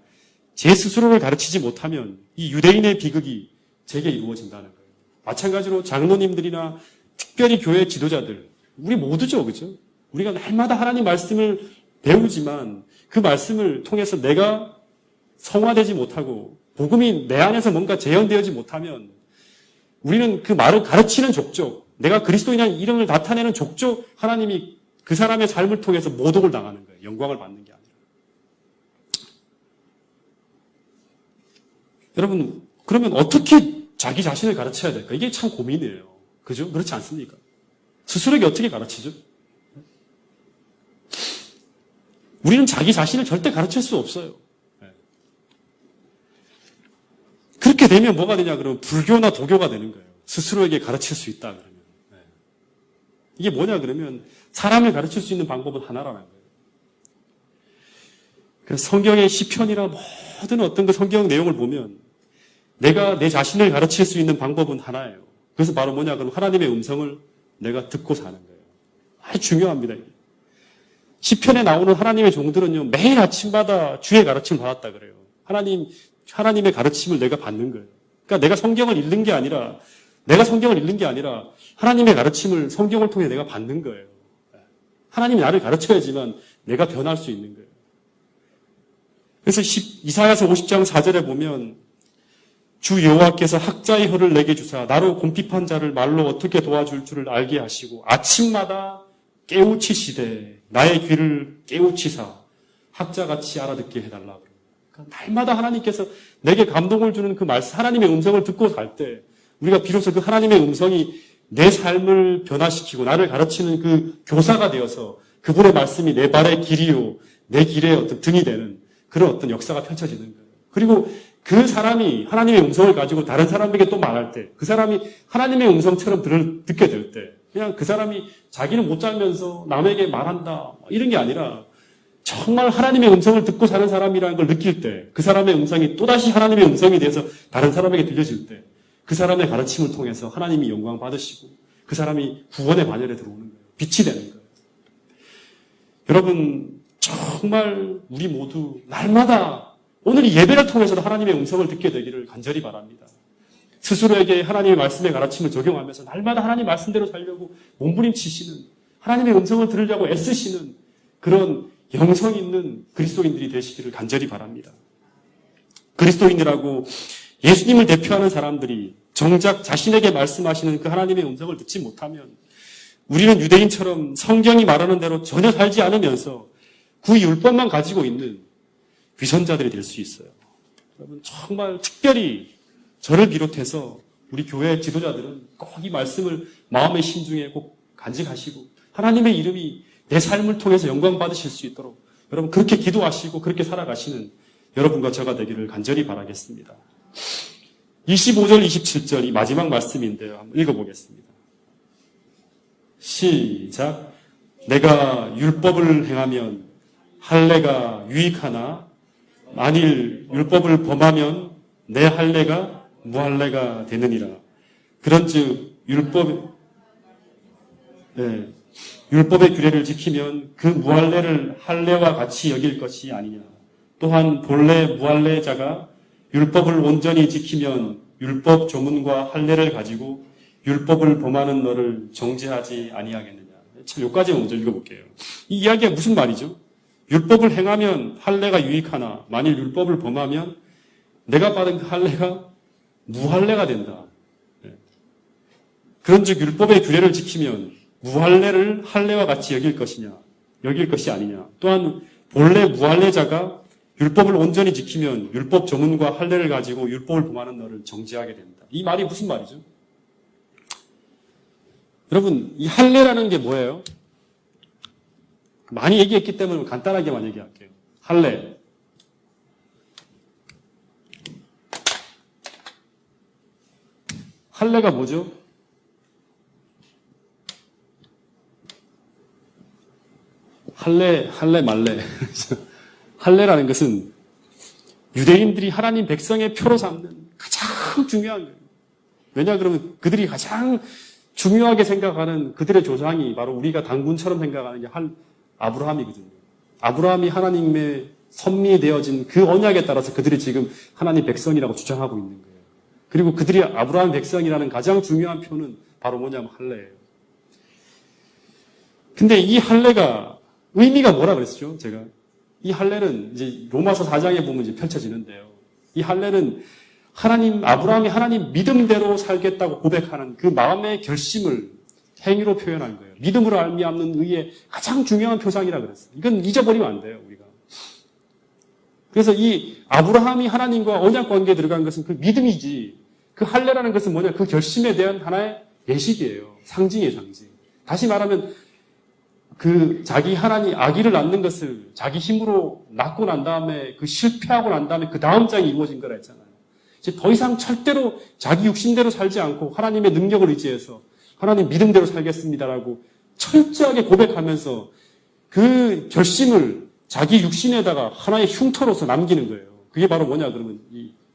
제 스스로를 가르치지 못하면 이 유대인의 비극이 제게 이루어진다는 거예요. 마찬가지로 장로님들이나 특별히 교회 지도자들 우리 모두죠. 그죠? 우리가 날마다 하나님 말씀을 배우지만 그 말씀을 통해서 내가 성화되지 못하고 복음이 내 안에서 뭔가 재현되어지 못하면 우리는 그 말을 가르치는 족족 내가 그리스도인이라는 이름을 나타내는 족족 하나님이 그 사람의 삶을 통해서 모독을 당하는 거예요. 영광을 받는 게 아니라. 여러분 그러면 어떻게 자기 자신을 가르쳐야 될까? 이게 참 고민이에요. 그죠? 그렇지 않습니까? 스스로에게 어떻게 가르치죠? 우리는 자기 자신을 절대 가르칠 수 없어요. 그렇게 되면 뭐가 되냐 그러면 불교나 도교가 되는 거예요. 스스로에게 가르칠 수 있다 그러면. 이게 뭐냐 그러면 사람을 가르칠 수 있는 방법은 하나라는 거예요. 그래서 성경의 시편이나 모든 어떤 그 성경 내용을 보면 내가 내 자신을 가르칠 수 있는 방법은 하나예요. 그래서 바로 뭐냐 그러면 하나님의 음성을 내가 듣고 사는 거예요. 아주 중요합니다. 시편에 나오는 하나님의 종들은요 매일 아침마다 주의 가르침을 받았다 그래요. 하나님의 가르침을 내가 받는 거예요. 그러니까 내가 성경을 읽는 게 아니라 하나님의 가르침을 성경을 통해 내가 받는 거예요. 하나님이 나를 가르쳐야지만 내가 변할 수 있는 거예요. 그래서 이사야서 50장 4절에 보면 주 여호와께서 학자의 혀를 내게 주사 나로 곰핍한 자를 말로 어떻게 도와줄 줄을 알게 하시고 아침마다 깨우치시되 나의 귀를 깨우치사 학자같이 알아듣게 해달라. 그러니까 날마다 하나님께서 내게 감동을 주는 그 말씀, 하나님의 음성을 듣고 갈 때 우리가 비로소 그 하나님의 음성이 내 삶을 변화시키고 나를 가르치는 그 교사가 되어서 그분의 말씀이 내 발의 길이요 내 길의 어떤 등이 되는 그런 어떤 역사가 펼쳐지는 거예요. 그리고 그 사람이 하나님의 음성을 가지고 다른 사람에게 또 말할 때 그 사람이 하나님의 음성처럼 듣게 될 때 그냥 그 사람이 자기는 못 살면서 남에게 말한다 이런 게 아니라 정말 하나님의 음성을 듣고 사는 사람이라는 걸 느낄 때 그 사람의 음성이 또다시 하나님의 음성이 돼서 다른 사람에게 들려질 때 그 사람의 가르침을 통해서 하나님이 영광 받으시고 그 사람이 구원의 반열에 들어오는 거예요. 빛이 되는 거예요. 여러분 정말 우리 모두 날마다 오늘 이 예배를 통해서도 하나님의 음성을 듣게 되기를 간절히 바랍니다. 스스로에게 하나님의 말씀의 가르침을 적용하면서 날마다 하나님 말씀대로 살려고 몸부림치시는 하나님의 음성을 들으려고 애쓰시는 그런 영성 있는 그리스도인들이 되시기를 간절히 바랍니다. 그리스도인이라고 예수님을 대표하는 사람들이 정작 자신에게 말씀하시는 그 하나님의 음성을 듣지 못하면 우리는 유대인처럼 성경이 말하는 대로 전혀 살지 않으면서 그 율법만 가지고 있는 위선자들이 될 수 있어요. 여러분 정말 특별히 저를 비롯해서 우리 교회 지도자들은 꼭 이 말씀을 마음의 심중에 꼭 간직하시고 하나님의 이름이 내 삶을 통해서 영광 받으실 수 있도록 여러분 그렇게 기도하시고 그렇게 살아가시는 여러분과 저가 되기를 간절히 바라겠습니다. 25절, 27절 이 마지막 말씀인데요. 한번 읽어보겠습니다. 시작. 내가 율법을 행하면 할례가 유익하나 만일 율법을 범하면 내 할례가 무할례가 되느니라. 그런즉 율법의 규례를 지키면 그 무할례를 할례와 같이 여길 것이 아니냐. 또한 본래 무할례자가 율법을 온전히 지키면 율법 조문과 할례를 가지고 율법을 범하는 너를 정죄하지 아니하겠느냐. 참 여기까지 먼저 읽어볼게요. 이 이야기가 무슨 말이죠? 율법을 행하면 할례가 유익하나 만일 율법을 범하면 내가 받은 그 할례가 무할례가 된다. 그런즉 율법의 규례를 지키면 무할례를 할례와 같이 여길 것이 아니냐. 또한 본래 무할례자가 율법을 온전히 지키면 율법 조문과 할례를 가지고 율법을 범하는 너를 정죄하게 된다. 이 말이 무슨 말이죠? 여러분, 이 할례라는 게 뭐예요? 많이 얘기했기 때문에 간단하게만 얘기할게요. 할례. 할례가 뭐죠? 할례 말례. 할례라는 것은 유대인들이 하나님 백성의 표로 삼는 가장 중요한 거예요. 왜냐 그러면 그들이 가장 중요하게 생각하는 그들의 조상이 바로 우리가 당군처럼 생각하는 게 아브라함이거든요. 아브라함이 하나님의 선미 되어진 그 언약에 따라서 그들이 지금 하나님 백성이라고 주장하고 있는 거예요. 그리고 그들이 아브라함 백성이라는 가장 중요한 표는 바로 뭐냐면 할례예요. 근데 이 할례가 의미가 뭐라 그랬죠? 제가 이 할례는 이제 로마서 4장에 보면 이제 펼쳐지는데요. 이 할례는 아브라함이 하나님 믿음대로 살겠다고 고백하는 그 마음의 결심을 행위로 표현한 거예요. 믿음으로 알미암는 의의 가장 중요한 표상이라 그랬어요. 이건 잊어버리면 안 돼요, 우리가. 그래서 이 아브라함이 하나님과 언약 관계에 들어간 것은 그 믿음이지, 그 할례라는 것은 뭐냐, 그 결심에 대한 하나의 예식이에요. 상징이에요, 상징. 다시 말하면 자기 하나님 아기를 낳는 것을 자기 힘으로 낳고 난 다음에 실패하고 난 다음에 그 다음 장이 이루어진 거라 했잖아요. 이제 더 이상 절대로 자기 육신대로 살지 않고 하나님의 능력을 의지해서 하나님 믿음대로 살겠습니다라고 철저하게 고백하면서 그 결심을 자기 육신에다가 하나의 흉터로서 남기는 거예요. 그게 바로 뭐냐 그러면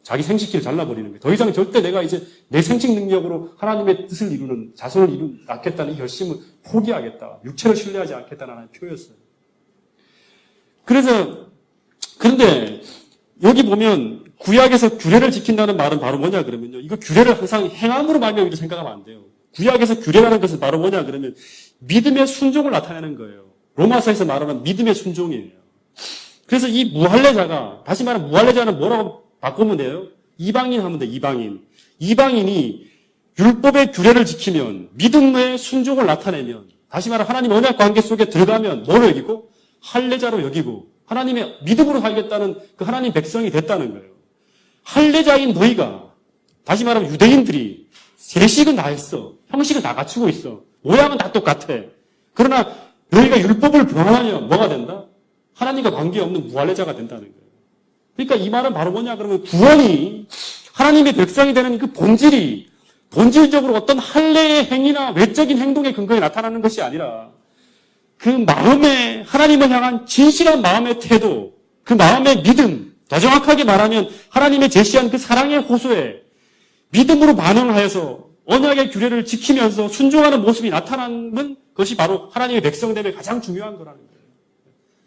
자기 생식기를 잘라버리는 거예요. 더 이상 절대 내가 이제 내 생식 능력으로 하나님의 뜻을 이루는 자손을 낳겠다는 이 결심을 포기하겠다. 육체를 신뢰하지 않겠다는 하나의 표였어요. 그런데 여기 보면 구약에서 규례를 지킨다는 말은 바로 뭐냐 그러면요. 이거 규례를 항상 행함으로 말미암아 생각하면 안 돼요. 구약에서 규례라는 것은 바로 뭐냐 그러면 믿음의 순종을 나타내는 거예요. 로마서에서 말하는 믿음의 순종이에요. 그래서 이 무할례자가, 다시 말하면 무할례자는 뭐라고 바꾸면 돼요? 이방인 하면 돼, 이방인. 이방인이 율법의 규례를 지키면, 믿음의 순종을 나타내면, 다시 말하면 하나님 언약 관계 속에 들어가면 뭐로 여기고? 할례자로 여기고, 하나님의 믿음으로 살겠다는 그 하나님 백성이 됐다는 거예요. 할례자인 너희가, 다시 말하면 유대인들이 세식은 다 했어. 형식은 다 갖추고 있어. 모양은 다 똑같아. 그러나 너희가 율법을 범하면 뭐가 된다? 하나님과 관계없는 무할례자가 된다는 거예요. 그러니까 이 말은 바로 뭐냐 그러면 구원이 하나님의 백성이 되는 그 본질적으로 어떤 할례의 행위나 외적인 행동의 근거에 나타나는 것이 아니라 그 마음의 하나님을 향한 진실한 마음의 태도, 그 마음의 믿음, 더 정확하게 말하면 하나님의 제시한 그 사랑의 호소에 믿음으로 반응하여서 언약의 규례를 지키면서 순종하는 모습이 나타나는 것이 바로 하나님의 백성됨의 가장 중요한 거라는 거예요.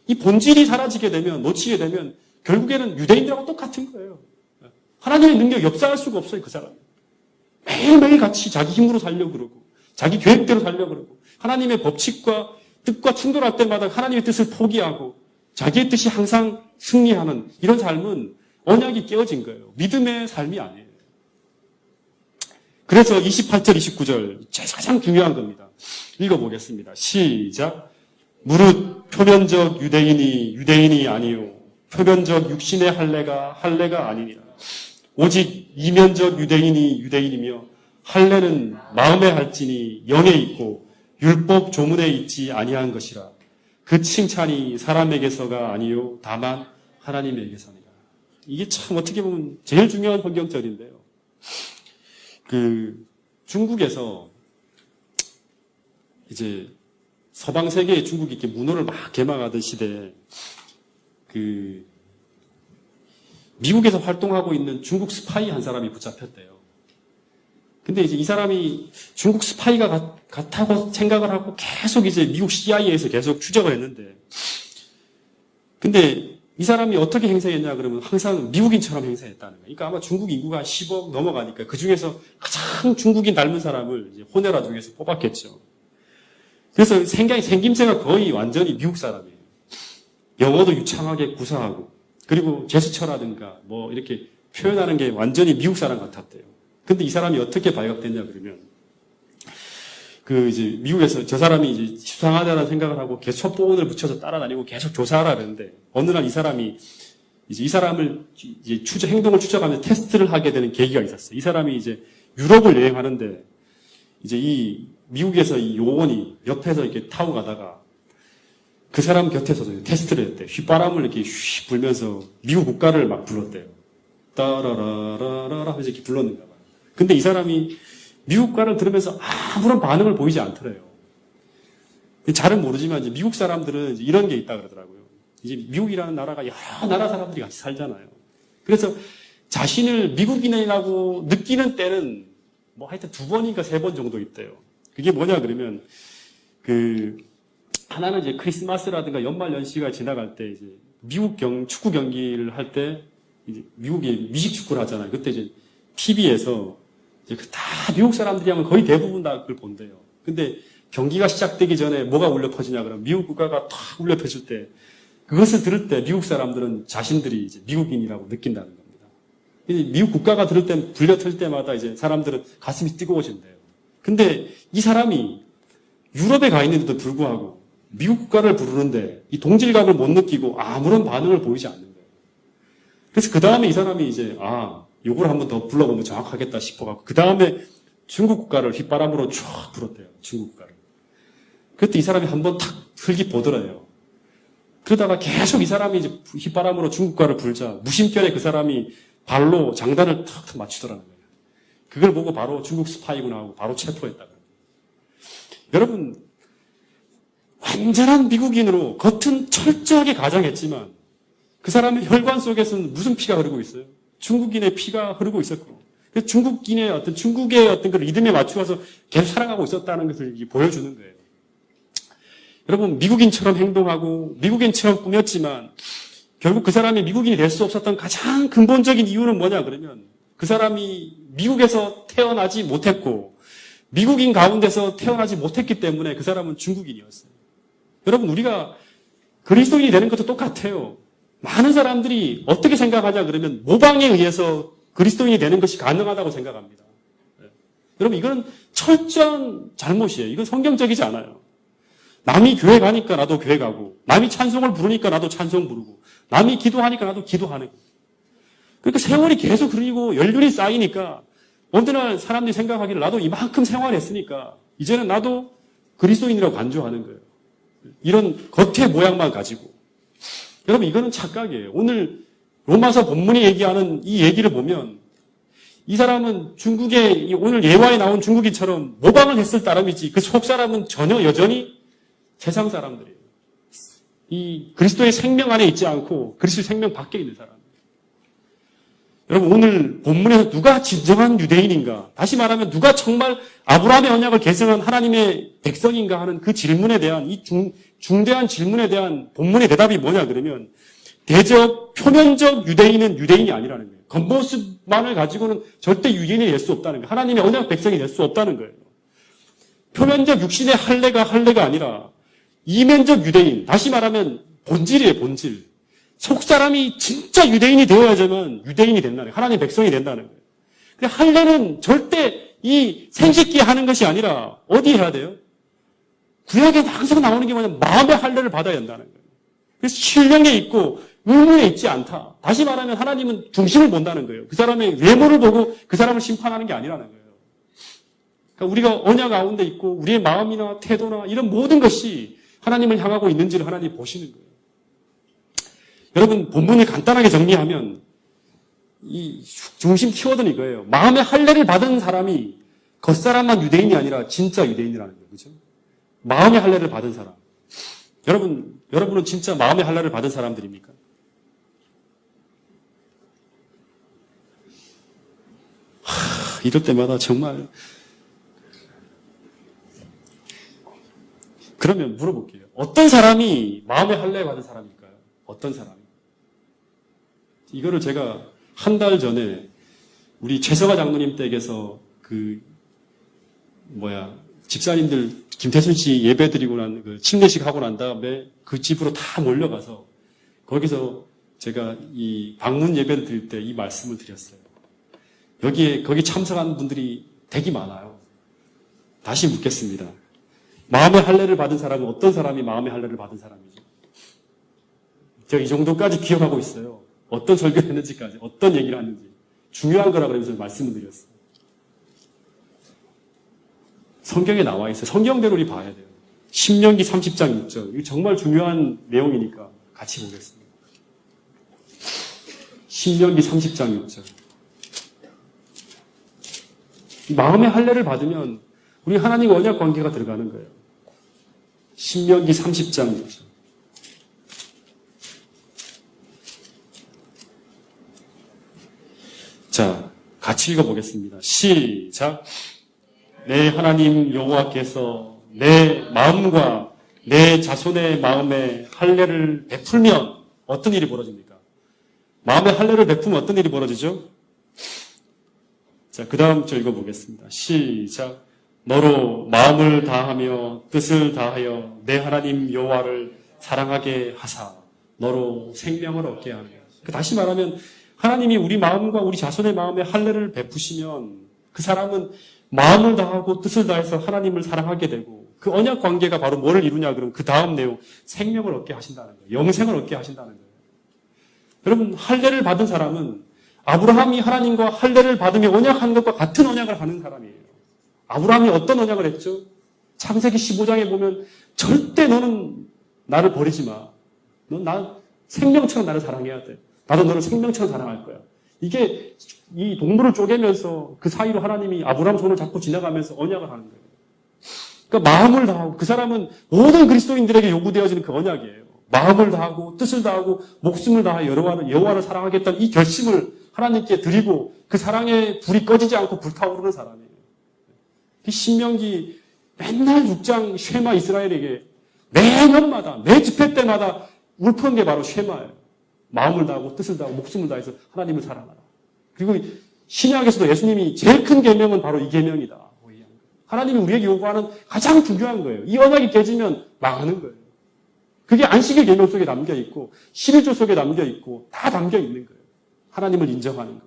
이 본질이 사라지게 되면, 놓치게 되면 결국에는 유대인들하고 똑같은 거예요. 하나님의 능력 역사할 수가 없어요, 그 사람. 매일매일 같이 자기 힘으로 살려고 그러고, 자기 계획대로 살려고 그러고, 하나님의 법칙과 뜻과 충돌할 때마다 하나님의 뜻을 포기하고, 자기의 뜻이 항상 승리하는 이런 삶은 언약이 깨어진 거예요. 믿음의 삶이 아니에요. 그래서 28절, 29절, 가장 중요한 겁니다. 읽어보겠습니다. 시작. 무릇 표면적 유대인이 아니요. 표면적 육신의 할례가 아니니라. 오직 이면적 유대인이며 할례는 마음에 할지니 영에 있고 율법 조문에 있지 아니한 것이라. 그 칭찬이 사람에게서가 아니요 다만 하나님에게서니라. 이게 참 어떻게 보면 제일 중요한 성경절인데요. 중국에서 이제 서방 세계의 중국이 이렇게 문호를 막 개망하던 시대에 미국에서 활동하고 있는 중국 스파이 한 사람이 붙잡혔대요. 근데 이제 이 사람이 중국 스파이가 같다고 생각을 하고 계속 이제 미국 CIA에서 계속 추적을 했는데, 근데 이 사람이 어떻게 행세했냐 그러면 항상 미국인처럼 행세했다는 거예요. 그러니까 아마 중국 인구가 10억 넘어가니까 그 중에서 가장 중국인 닮은 사람을 이제 호네라 중에서 뽑았겠죠. 그래서 생김새가 거의 완전히 미국 사람이에요. 영어도 유창하게 구사하고, 그리고 제스처라든가 뭐 이렇게 표현하는 게 완전히 미국 사람 같았대요. 근데 이 사람이 어떻게 발각됐냐 그러면, 이제 미국에서 저 사람이 이제 수상하다는 생각을 하고 계속 첩보원을 붙여서 따라다니고 계속 조사하라 그랬는데, 어느 날 이 사람이 이제 이 사람을 이제 행동을 추적하면서 테스트를 하게 되는 계기가 있었어요. 이 사람이 이제 유럽을 여행하는데, 이제 이 미국에서 이 요원이 옆에서 이렇게 타고 가다가 그 사람 곁에서 테스트를 했대요. 휘바람을 이렇게 휘 불면서 미국 국가를 막 불렀대요. 따라라라라 하면서 이렇게 불렀는가 봐요. 근데 이 사람이 미국 국가를 들으면서 아무런 반응을 보이지 않더래요. 잘은 모르지만 이제 미국 사람들은 이제 이런 게 있다 그러더라고요. 이제 미국이라는 나라가 여러 나라 사람들이 같이 살잖아요. 그래서 자신을 미국인이라고 느끼는 때는 뭐 하여튼 2번인가 3번 정도 있대요. 그게 뭐냐 그러면 하나는 이제 크리스마스라든가 연말 연시가 지나갈 때 이제 미국 축구 경기를 할 때 이제 미국이 미식 축구를 하잖아요. 그때 이제 TV에서 이제 다 미국 사람들이 하면 거의 대부분 다 그걸 본대요. 근데 경기가 시작되기 전에 뭐가 울려 퍼지냐 그러면 미국 국가가 탁 울려 퍼질 때 그것을 들을 때 미국 사람들은 자신들이 이제 미국인이라고 느낀다는 겁니다. 미국 국가가 들을 때 불려 틀 때마다 이제 사람들은 가슴이 뜨거워진대요. 근데 이 사람이 유럽에 가 있는데도 불구하고 미국 국가를 부르는데 이 동질감을 못 느끼고 아무런 반응을 보이지 않는 거예요. 그래서 그 다음에 이 사람이 이제 요걸 한번 더 불러보면 정확하겠다 싶어갖고 그 다음에 중국 국가를 휘바람으로 쫙 불었대요. 중국 국가를. 그때 이 사람이 한번 탁 흘기 보더래요. 그러다가 계속 이 사람이 이제 휘바람으로 중국 국가를 불자 무심결에 그 사람이 발로 장단을 탁 맞추더라는 거예요. 그걸 보고 바로 중국 스파이구나 하고 바로 체포했다고. 여러분, 완전한 미국인으로 겉은 철저하게 가장했지만 그 사람의 혈관 속에서는 무슨 피가 흐르고 있어요? 중국인의 피가 흐르고 있었고, 중국의 어떤 그 리듬에 맞추어서 계속 살아가고 있었다는 것을 보여주는 거예요. 여러분, 미국인처럼 행동하고 미국인처럼 꾸몄지만 결국 그 사람이 미국인이 될 수 없었던 가장 근본적인 이유는 뭐냐 그러면 그 사람이 미국에서 태어나지 못했고 미국인 가운데서 태어나지 못했기 때문에 그 사람은 중국인이었어요. 여러분, 우리가 그리스도인이 되는 것도 똑같아요. 많은 사람들이 어떻게 생각하냐 그러면 모방에 의해서 그리스도인이 되는 것이 가능하다고 생각합니다. 여러분, 이건 철저한 잘못이에요. 이건 성경적이지 않아요. 남이 교회 가니까 나도 교회 가고, 남이 찬송을 부르니까 나도 찬송 부르고, 남이 기도하니까 나도 기도하는 거예요. 그러니까 세월이 계속 흐르고 연륜이 쌓이니까 어느 날 사람들이 생각하기를 나도 이만큼 생활했으니까 이제는 나도 그리스도인이라고 간주하는 거예요. 이런 겉의 모양만 가지고. 여러분, 이거는 착각이에요. 오늘 로마서 본문이 얘기하는 이 얘기를 보면 이 사람은 중국의 오늘 예화에 나온 중국인처럼 모방을 했을 따름이지 그 속 사람은 전혀 여전히 세상 사람들이에요. 이 그리스도의 생명 안에 있지 않고 그리스도의 생명 밖에 있는 사람. 여러분, 오늘 본문에서 누가 진정한 유대인인가? 다시 말하면 누가 정말 아브라함의 언약을 계승한 하나님의 백성인가 하는 그 질문에 대한 이 중대한 질문에 대한 본문의 대답이 뭐냐 그러면 대적 표면적 유대인은 유대인이 아니라는 거예요. 겉모습만을 가지고는 절대 유대인이 될 수 없다는 거예요. 하나님의 언약 백성이 될 수 없다는 거예요. 표면적 육신의 할례가 아니라 이면적 유대인, 다시 말하면 본질이에요, 본질. 속사람이 진짜 유대인이 되어야지만 유대인이 된다는 거예요. 하나님의 백성이 된다는 거예요. 근데 할례는 절대 이 생식기에 하는 것이 아니라 어디에 해야 돼요? 구약에 항상 나오는 게 뭐냐면 마음의 할례를 받아야 한다는 거예요. 그래서 신령에 있고 의무에 있지 않다. 다시 말하면 하나님은 중심을 본다는 거예요. 그 사람의 외모를 보고 그 사람을 심판하는 게 아니라는 거예요. 그러니까 우리가 언약 가운데 있고 우리의 마음이나 태도나 이런 모든 것이 하나님을 향하고 있는지를 하나님이 보시는 거예요. 여러분, 본문을 간단하게 정리하면 이 중심 키워드는 이거예요. 마음의 할례를 받은 사람이 겉사람만 유대인이 아니라 진짜 유대인이라는 거예요. 그죠? 마음의 할례를 받은 사람. 여러분은 진짜 마음의 할례를 받은 사람들입니까? 이럴 때마다 정말. 그러면 물어볼게요. 어떤 사람이 마음의 할례 받은 사람일까요? 어떤 사람이? 이거를 제가 한 달 전에 우리 최성화 장로님 댁에서 집사님들 김태순 씨 예배 드리고 난 침례식 하고 난 다음에 그 집으로 다 몰려가서 거기서 제가 이 방문 예배를 드릴 때 이 말씀을 드렸어요. 거기 참석한 분들이 되게 많아요. 다시 묻겠습니다. 마음의 할례를 받은 사람은 어떤 사람이 마음의 할례를 받은 사람이죠? 제가 이 정도까지 기억하고 있어요. 어떤 설교를 했는지까지, 어떤 얘기를 했는지. 중요한 거라 그러면서 말씀을 드렸어요. 성경에 나와 있어요. 성경대로 우리 봐야 돼요. 신명기 30장 6절. 이거 정말 중요한 내용이니까 같이 보겠습니다. 신명기 30장 6절. 마음의 할례를 받으면 우리 하나님과 언약 관계가 들어가는 거예요. 신명기 30장 6절. 자, 같이 읽어보겠습니다. 시작. 내 하나님 여호와께서 내 마음과 내 자손의 마음에 할례를 베풀면 어떤 일이 벌어집니까? 마음의 할례를 베풀면 어떤 일이 벌어지죠? 자, 그 다음 절 읽어보겠습니다. 시작. 너로 마음을 다하며 뜻을 다하여 내 하나님 여호와를 사랑하게 하사 너로 생명을 얻게 하며. 다시 말하면 하나님이 우리 마음과 우리 자손의 마음에 할례를 베푸시면 그 사람은 마음을 다하고 뜻을 다해서 하나님을 사랑하게 되고 그 언약 관계가 바로 뭐를 이루냐 그러면 그 다음 내용 생명을 얻게 하신다는 거예요. 영생을 얻게 하신다는 거예요. 여러분, 할례를 받은 사람은 아브라함이 하나님과 할례를 받으며 언약한 것과 같은 언약을 하는 사람이에요. 아브라함이 어떤 언약을 했죠? 창세기 15장에 보면 절대 너는 나를 버리지 마. 넌 생명처럼 나를 사랑해야 돼. 나도 너를 생명처럼 사랑할 거야. 이게 이 동물을 쪼개면서 그 사이로 하나님이 아브라함 손을 잡고 지나가면서 언약을 하는 거예요. 그러니까 마음을 다하고 그 사람은 모든 그리스도인들에게 요구되어지는 그 언약이에요. 마음을 다하고 뜻을 다하고 목숨을 다하여 여호와를 사랑하겠다는 이 결심을 하나님께 드리고 그 사랑의 불이 꺼지지 않고 불타오르는 사람이에요. 신명기 맨날 6장 쉐마 이스라엘에게 매년마다 매 집회 때마다 울푸는 게 바로 쉐마예요. 마음을 다하고 뜻을 다하고 목숨을 다해서 하나님을 사랑하라. 그리고 신약에서도 예수님이 제일 큰 계명은 바로 이 계명이다. 하나님이 우리에게 요구하는 가장 중요한 거예요. 이 언약이 깨지면 망하는 거예요. 그게 안식일 계명 속에 담겨 있고 11조 속에 담겨 있고 다 담겨 있는 거예요. 하나님을 인정하는 거.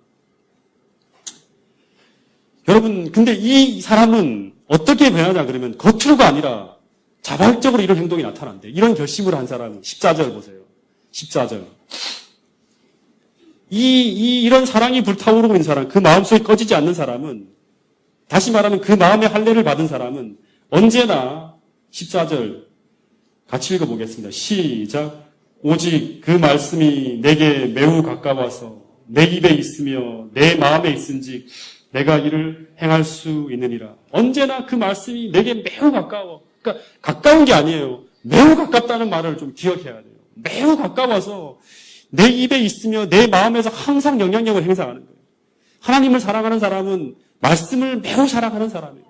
여러분, 근데 이 사람은 어떻게 변하냐 그러면 겉으로가 아니라 자발적으로 이런 행동이 나타난대. 이런 결심을 한 사람이 14절 보세요. 14절. 이런 사랑이 불타오르고 있는 사람, 그 마음속에 꺼지지 않는 사람은, 다시 말하면 그 마음의 할례를 받은 사람은 언제나 14절 같이 읽어보겠습니다. 시작. 오직 그 말씀이 내게 매우 가까워서 내 입에 있으며 내 마음에 있은지 내가 이를 행할 수 있느니라. 언제나 그 말씀이 내게 매우 가까워. 그러니까 가까운 게 아니에요. 매우 가깝다는 말을 좀 기억해야 돼요. 매우 가까워서 내 입에 있으며 내 마음에서 항상 영향력을 행사하는 거예요. 하나님을 사랑하는 사람은 말씀을 매우 사랑하는 사람이에요.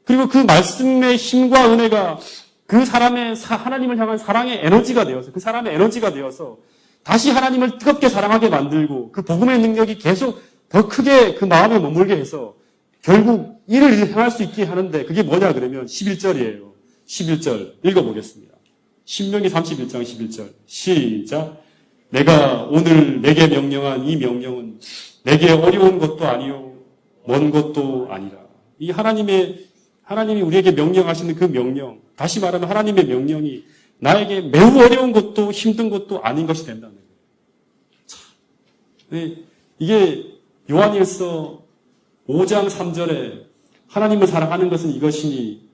그리고 그 말씀의 힘과 은혜가 그 사람의 하나님을 향한 사랑의 에너지가 되어서 그 사람의 에너지가 되어서 다시 하나님을 뜨겁게 사랑하게 만들고 그 복음의 능력이 계속 더 크게 그 마음에 머물게 해서 결국 이를 행할 수 있게 하는데 그게 뭐냐 그러면 11절이에요. 11절 읽어보겠습니다. 신명기 31장 11절 시작. 내가 오늘 내게 명령한 이 명령은 내게 어려운 것도 아니요 먼 것도 아니라. 이 하나님이 우리에게 명령하시는 그 명령, 다시 말하면 하나님의 명령이 나에게 매우 어려운 것도 힘든 것도 아닌 것이 된다는 거예요. 이게 요한일서 5장 3절에 하나님을 사랑하는 것은 이것이니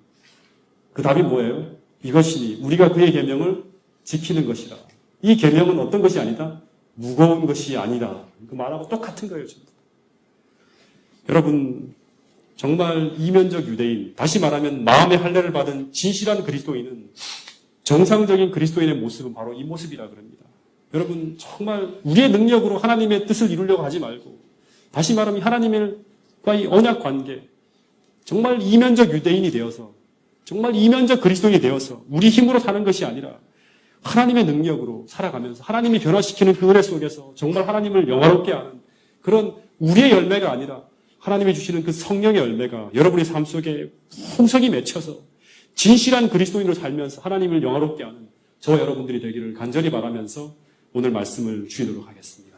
그 답이 뭐예요? 이것이니 우리가 그의 계명을 지키는 것이라. 이 계명은 어떤 것이 아니다? 무거운 것이 아니다. 그 말하고 똑같은 거예요. 여러분 정말 이면적 유대인, 다시 말하면 마음의 할례를 받은 진실한 그리스도인은 정상적인 그리스도인의 모습은 바로 이 모습이라 그럽니다. 여러분 정말 우리의 능력으로 하나님의 뜻을 이루려고 하지 말고 다시 말하면 하나님과의 언약 관계, 정말 이면적 유대인이 되어서 정말 이면적 그리스도인이 되어서 우리 힘으로 사는 것이 아니라 하나님의 능력으로 살아가면서 하나님이 변화시키는 그 은혜 속에서 정말 하나님을 영화롭게 하는 그런 우리의 열매가 아니라 하나님이 주시는 그 성령의 열매가 여러분의 삶 속에 풍성히 맺혀서 진실한 그리스도인으로 살면서 하나님을 영화롭게 하는 저와 여러분들이 되기를 간절히 바라면서 오늘 말씀을 주도록 하겠습니다.